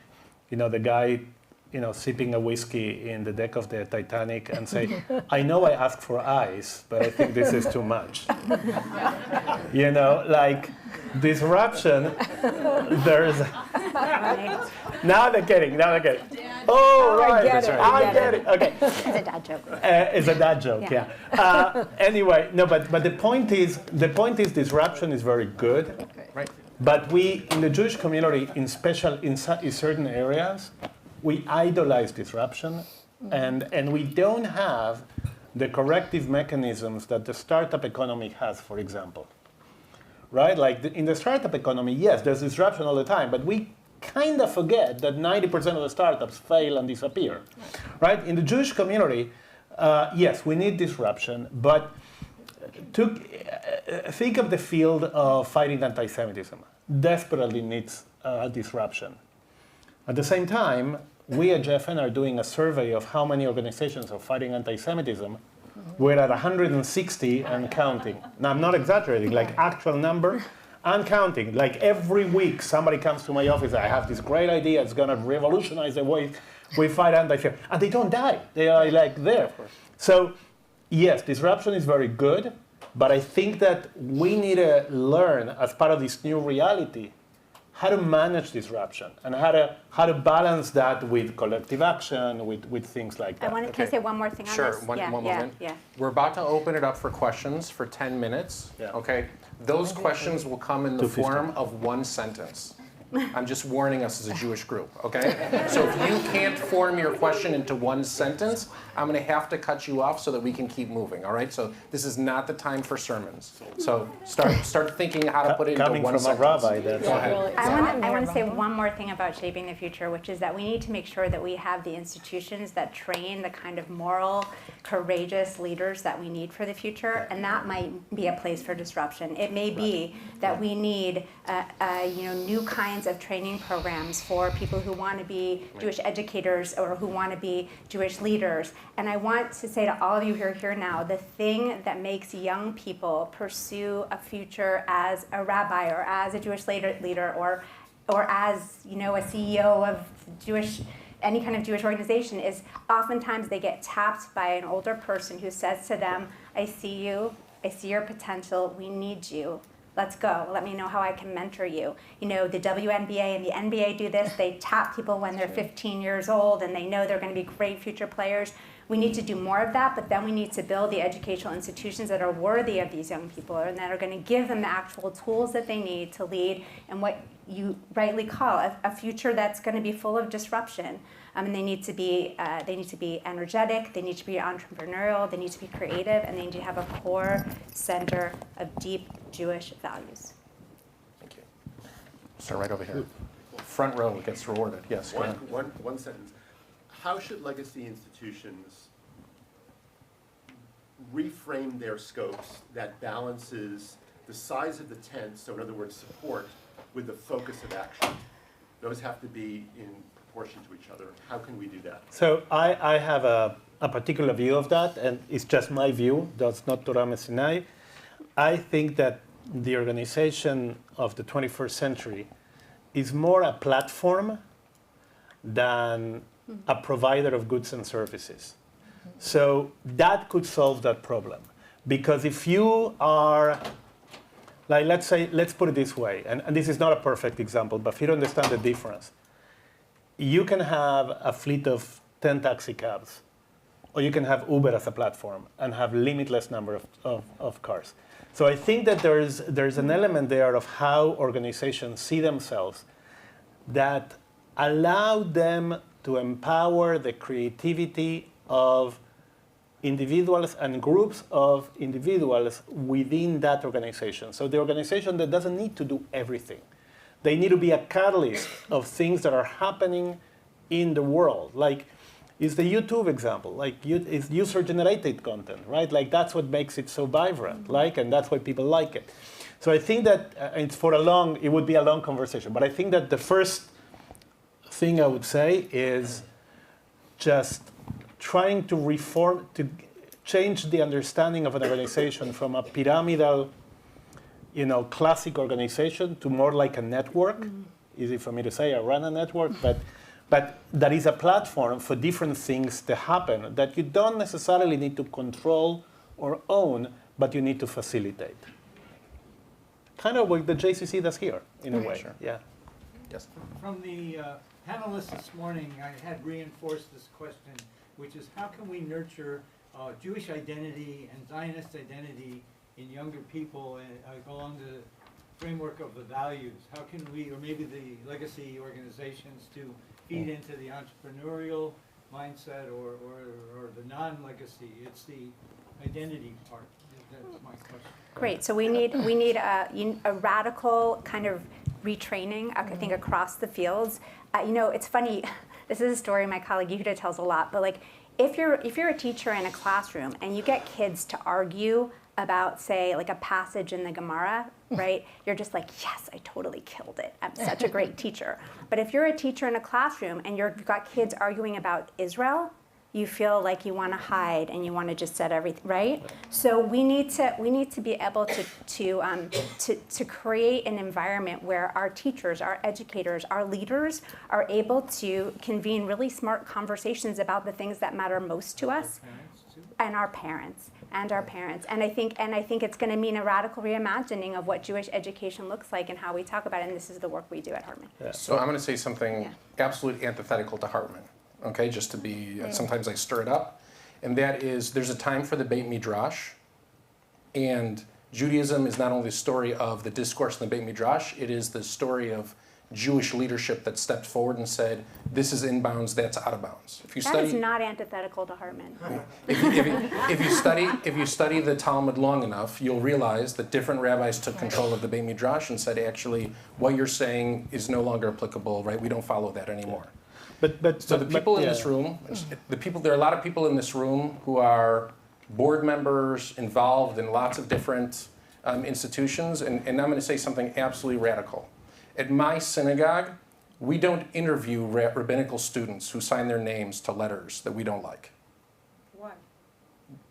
the guy, sipping a whiskey in the deck of the Titanic and say, I know I asked for ice, but I think this is too much. Like disruption, there's... Now they're getting. Oh, right. I get it. Okay. It's a dad joke. It's a dad joke, yeah. Anyway, no, but the point is disruption is very good. Right. But we, in the Jewish community, in certain areas, we idolize disruption, and we don't have the corrective mechanisms that the startup economy has, for example. Right? Like in the startup economy, yes, there's disruption all the time, but we kind of forget that 90% of the startups fail and disappear. Right? In the Jewish community, yes, we need disruption, but think of the field of fighting anti-Semitism. Desperately needs disruption. At the same time, we at JFN are doing a survey of how many organizations are fighting anti-Semitism. We're at 160 and counting. Now, I'm not exaggerating, like actual number and counting. Like every week, somebody comes to my office, I have this great idea, it's going to revolutionize the way we fight anti-Semitism. And they don't die. They are like there. So, yes, disruption is very good, but I think that we need to learn, as part of this new reality, how to manage disruption and how to balance that with collective action, with things like that. Can I say one more thing on this? Sure, one moment. We're about to open it up for questions for 10 minutes. Yeah. Okay, those questions will come in the form of one sentence. I'm just warning us as a Jewish group, okay? So if you can't form your question into one sentence, I'm going to have to cut you off so that we can keep moving, all right? So this is not the time for sermons. So start thinking how to put it into one sentence. Coming from a rabbi, that's... Go ahead. I want to say one more thing about shaping the future, which is that we need to make sure that we have the institutions that train the kind of moral, courageous leaders that we need for the future, and that might be a place for disruption. It may be that we need new kinds of training programs for people who want to be Jewish educators or who want to be Jewish leaders. And I want to say to all of you who are here now, the thing that makes young people pursue a future as a rabbi or as a Jewish leader or as a CEO of any kind of Jewish organization is oftentimes they get tapped by an older person who says to them, I see you, I see your potential, we need you. Let's go. Let me know how I can mentor you. You know, the WNBA and the NBA do this. They tap people when they're 15 years old and they know they're going to be great future players. We need to do more of that, but then we need to build the educational institutions that are worthy of these young people and that are going to give them the actual tools that they need to lead in what you rightly call a future that's going to be full of disruption. And they need to be energetic, they need to be entrepreneurial, they need to be creative, and they need to have a core center of deep Jewish values. Thank you. Start right over here. Front row gets rewarded. Yes, go ahead. One sentence. How should legacy institutions reframe their scopes that balances the size of the tent, so in other words, support, with the focus of action? Those have to be in proportion to each other. How can we do that? So I have a particular view of that, and it's just my view. That's not Torah Sinai. I think that the organization of the 21st century is more a platform than a provider of goods and services. So that could solve that problem. Because if you are, like, let's put it this way, and this is not a perfect example, but if you don't understand the difference, you can have a fleet of 10 taxi cabs, or you can have Uber as a platform and have limitless number of cars. So I think that there's an element there of how organizations see themselves that allow them to empower the creativity of individuals and groups of individuals within that organization. So the organization that doesn't need to do everything. They need to be a catalyst of things that are happening in the world. Like, is the YouTube example. Like, it's user-generated content, right? Like, that's what makes it so vibrant, and that's why people like it. So I think that it would be a long conversation, but I think that the first thing I would say is just trying to reform, to change the understanding of an organization from a pyramidal, classic organization to more like a network. Easy for me to say, I run a network, but that is a platform for different things to happen that you don't necessarily need to control or own, but you need to facilitate. Kind of what the JCC does here, in a way. Sure. Yeah. Yes. From the panelists this morning, I had reinforced this question, which is how can we nurture Jewish identity and Zionist identity in younger people along the framework of the values? How can we, or maybe the legacy organizations, to feed into the entrepreneurial mindset or the non-legacy? It's the identity part. That's my question. Great. So we need a radical kind of retraining, I think, across the fields. It's funny. This is a story my colleague Yehuda tells a lot. But like, if you're a teacher in a classroom and you get kids to argue about, say, like a passage in the Gemara, right? You're just like, yes, I totally killed it. I'm such a great teacher. But if you're a teacher in a classroom and you've got kids arguing about Israel, you feel like you want to hide and you want to just set everything right. So we need to be able to create an environment where our teachers, our educators, our leaders are able to convene really smart conversations about the things that matter most to us, and our parents. And I think it's going to mean a radical reimagining of what Jewish education looks like and how we talk about it. And this is the work we do at Hartman. Yeah. So I'm going to say something absolutely antithetical to Hartman. Okay, just to be, sometimes I stir it up, and that is there's a time for the Beit Midrash, and Judaism is not only the story of the discourse in the Beit Midrash, it is the story of Jewish leadership that stepped forward and said, this is in bounds, that's out of bounds. That is not antithetical to Hartman. If you study the Talmud long enough, you'll realize that different rabbis took control of the Beit Midrash and said, actually, what you're saying is no longer applicable, right? We don't follow that anymore. So the people in this room, there are a lot of people in this room who are board members involved in lots of different institutions, and I'm going to say something absolutely radical. At my synagogue, we don't interview rabbinical students who sign their names to letters that we don't like. Why?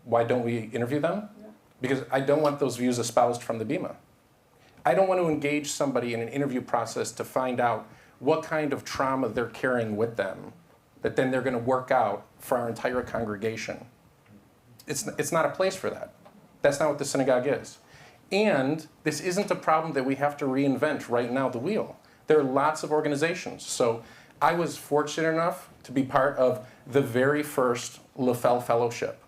Why don't we interview them? Yeah. Because I don't want those views espoused from the Bima. I don't want to engage somebody in an interview process to find out what kind of trauma they're carrying with them that then they're going to work out for our entire congregation. It's not a place for that. That's not what the synagogue is. And this isn't a problem that we have to reinvent right now the wheel. There are lots of organizations. So I was fortunate enough to be part of the very first LaFell Fellowship,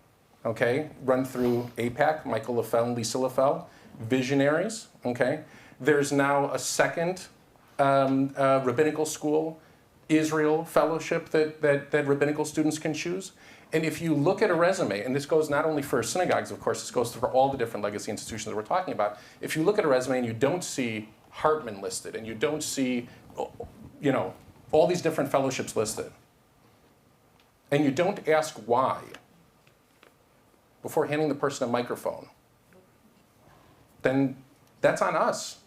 okay? Run through APAC, Michael LaFell and Lisa LaFell, visionaries, okay? There's now a second rabbinical school, Israel Fellowship that rabbinical students can choose. And if you look at a resume, and this goes not only for synagogues, of course, this goes for all the different legacy institutions that we're talking about. If you look at a resume and you don't see Hartman listed, and you don't see, you know, all these different fellowships listed, and you don't ask why before handing the person a microphone, then that's on us.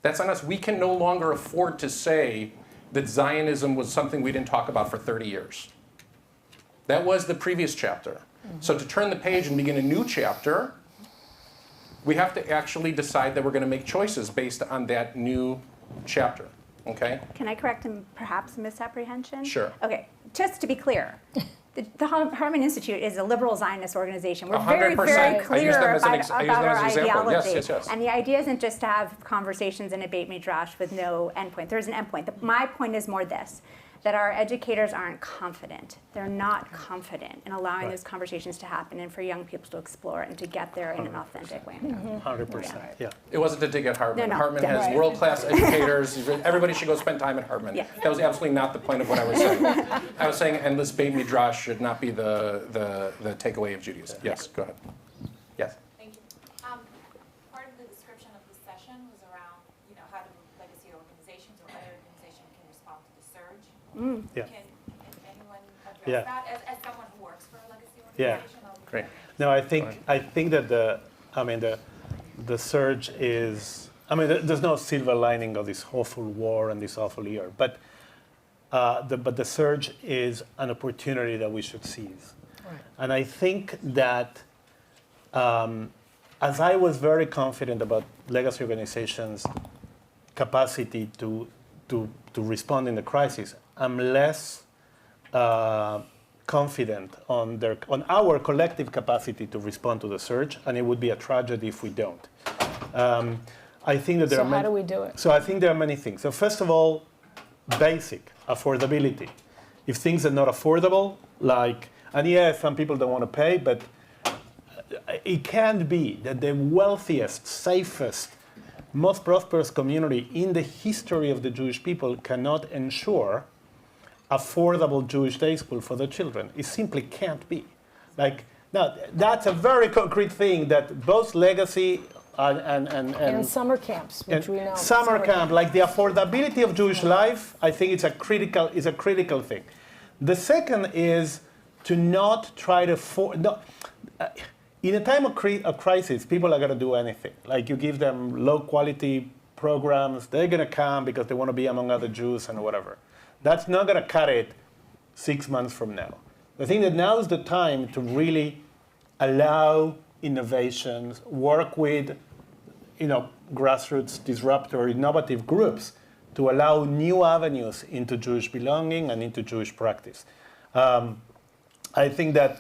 That's on us. We can no longer afford to say that Zionism was something we didn't talk about for 30 years. That was the previous chapter. So to turn the page and begin a new chapter, we have to actually decide that we're going to make choices based on that new chapter, okay? Can I correct perhaps a misapprehension? Sure. Okay, just to be clear, the Hartman Institute is a liberal Zionist organization. We're 100%. very, very I use clear them as an about I use them our as an example. ideology. Yes, yes, yes. And the idea isn't just to have conversations in a beit midrash with no endpoint. There's an endpoint. My point is more this, that our educators aren't confident. They're not confident in allowing those conversations to happen and for young people to explore and to get there in an authentic way. 100%, yeah. It wasn't to dig at Hartman. No, Hartman has right. world-class educators. Everybody should go spend time at Hartman. Yeah. That was absolutely not the point of what I was saying. I was saying endless beit midrash should not be the takeaway of Judaism. Yes, go ahead. Yes. Thank you. Part of the description of the session was around, you know, how do legacy organizations or other organizations can respond to the surge. Yeah. Can anyone address Yeah. that as someone who works for a legacy Yeah. organization? Great. No, I think that the surge is, there's no silver lining of this awful war and this awful year, but the surge is an opportunity that we should seize. Right. And I think that as I was very confident about legacy organizations' capacity to respond in the crisis, I'm less confident on our collective capacity to respond to the surge, and it would be a tragedy if we don't. I think that there So are how do we do it? So I think there are many things. So first of all, basic affordability. If things are not affordable, and yes, some people don't want to pay, but it can't be that the wealthiest, safest, most prosperous community in the history of the Jewish people cannot ensure affordable Jewish day school for their children. It simply can't be. Now, that's a very concrete thing that both legacy And summer camps, which we know. summer camp, like the affordability of Jewish life, I think it's a critical thing. The second is to not try to in a time of crisis, people are going to do anything. Like you give them low quality programs, they're going to come because they want to be among other Jews and whatever. That's not going to cut it 6 months from now. I think that now is the time to really allow innovations, work with grassroots, disruptor, innovative groups to allow new avenues into Jewish belonging and into Jewish practice. I think that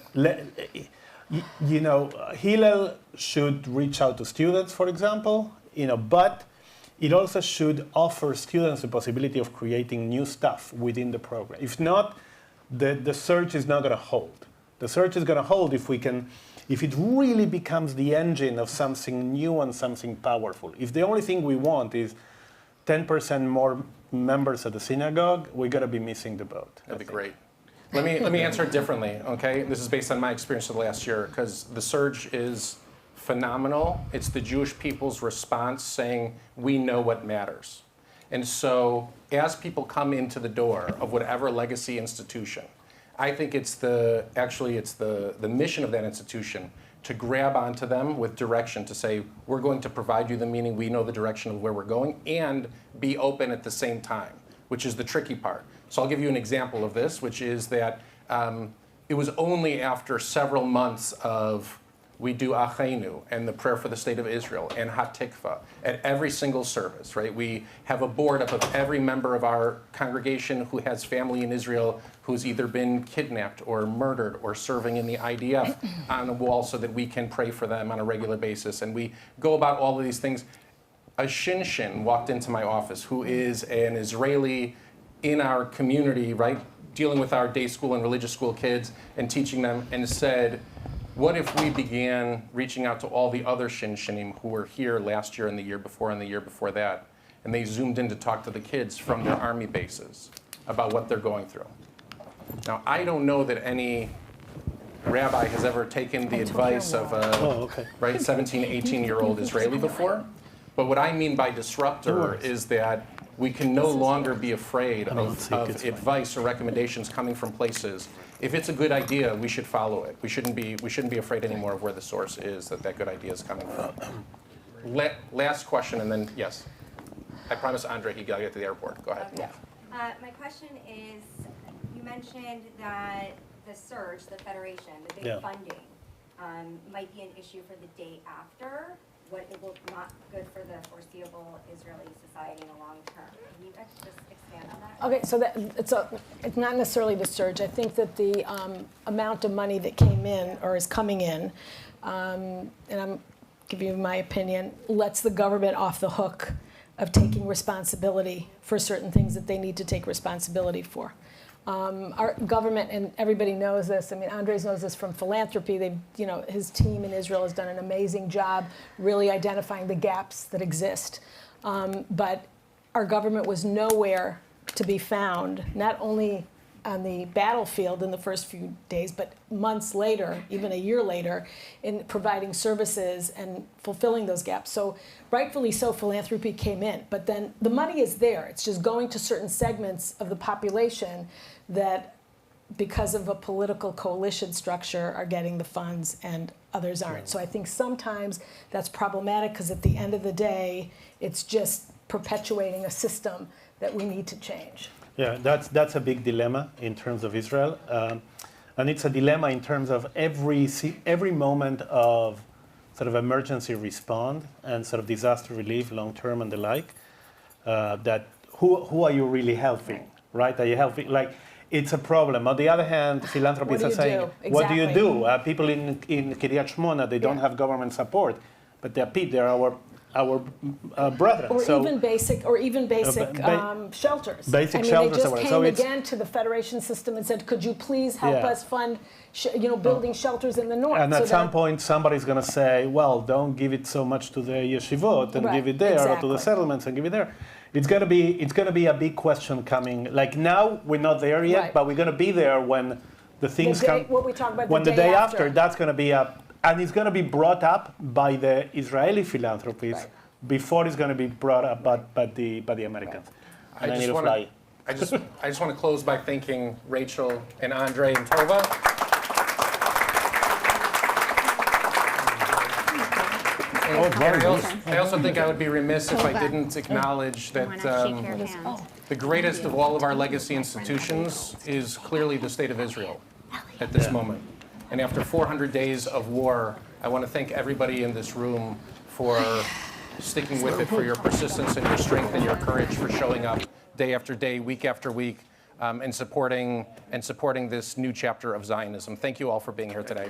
Hillel should reach out to students, for example, but it also should offer students the possibility of creating new stuff within the program. If not, the search is not going to hold. The search is going to hold if it really becomes the engine of something new and something powerful. If the only thing we want is 10% more members at the synagogue, we're going to be missing the boat. That'd be great. Let me answer it differently, okay? This is based on my experience of the last year, because the surge is phenomenal. It's the Jewish people's response saying, we know what matters. And so as people come into the door of whatever legacy institution, I think it's the mission of that institution to grab onto them with direction, to say, we're going to provide you the meaning, we know the direction of where we're going, and be open at the same time, which is the tricky part. So I'll give you an example of this, which is that it was only after several months of We do Achenu and the prayer for the state of Israel and Hatikva at every single service, right? We have a board up of every member of our congregation who has family in Israel who's either been kidnapped or murdered or serving in the IDF on a wall so that we can pray for them on a regular basis. And we go about all of these things. A Shinshin walked into my office who is an Israeli in our community, right? Dealing with our day school and religious school kids and teaching them, and said, what if we began reaching out to all the other Shinshinim who were here last year and the year before and the year before that, and they zoomed in to talk to the kids from their army bases about what they're going through. Now, I don't know that any rabbi has ever taken the advice of a 17, 18-year-old Israeli before, but what I mean by disruptor is that we can no longer be afraid of advice or recommendations coming from places. If it's a good idea, we should follow it. We shouldn't be afraid anymore of where the source is that good idea is coming from. Last question, and then yes. I promise Andre he got to get to the airport. Go ahead. Okay. My question is, you mentioned that the surge, the Federation, the big funding, might be an issue for the day after. What it will not good for the foreseeable Israeli society in the long term. Can you just expand on that? Okay, so it's not necessarily the surge. I think that the amount of money that came in or is coming in, and I'm giving you my opinion, lets the government off the hook of taking responsibility for certain things that they need to take responsibility for. Our government, and everybody knows this, I mean, Andres knows this from philanthropy, his team in Israel has done an amazing job really identifying the gaps that exist. But our government was nowhere to be found, not only on the battlefield in the first few days, but months later, even a year later, in providing services and fulfilling those gaps. So rightfully so, philanthropy came in. But then the money is there. It's just going to certain segments of the population that, because of a political coalition structure, are getting the funds and others aren't. So I think sometimes that's problematic because at the end of the day, it's just perpetuating a system that we need to change. Yeah, that's a big dilemma in terms of Israel, and it's a dilemma in terms of every moment of sort of emergency response and sort of disaster relief, long term and the like. That who are you really helping, right? Are you helping? Like, it's a problem. On the other hand, philanthropists are saying, what do you do? People in Kiryat Shmona, they don't have government support, but they're our brethren. Or even basic shelters. Basic shelters. They just came again to the Federation system and said, could you please help us fund building shelters in the north? And at some point, somebody's going to say, well, don't give it so much to the yeshivot and give it there, or to the settlements and give it there. It's going to be a big question coming. Like, now, we're not there yet, but we're going to be there when the things come. What we talk about when the day after, that's going to be and it's going to be brought up by the Israeli philanthropists before it's going to be brought up by the Americans. I just want to close by thanking Rachel and Andre and Tova. I also think I would be remiss if I didn't acknowledge that the greatest of all of our legacy institutions is clearly the state of Israel at this moment. And after 400 days of war, I want to thank everybody in this room for sticking with it, for your persistence and your strength and your courage, for showing up day after day, week after week, and supporting this new chapter of Zionism. Thank you all for being here today.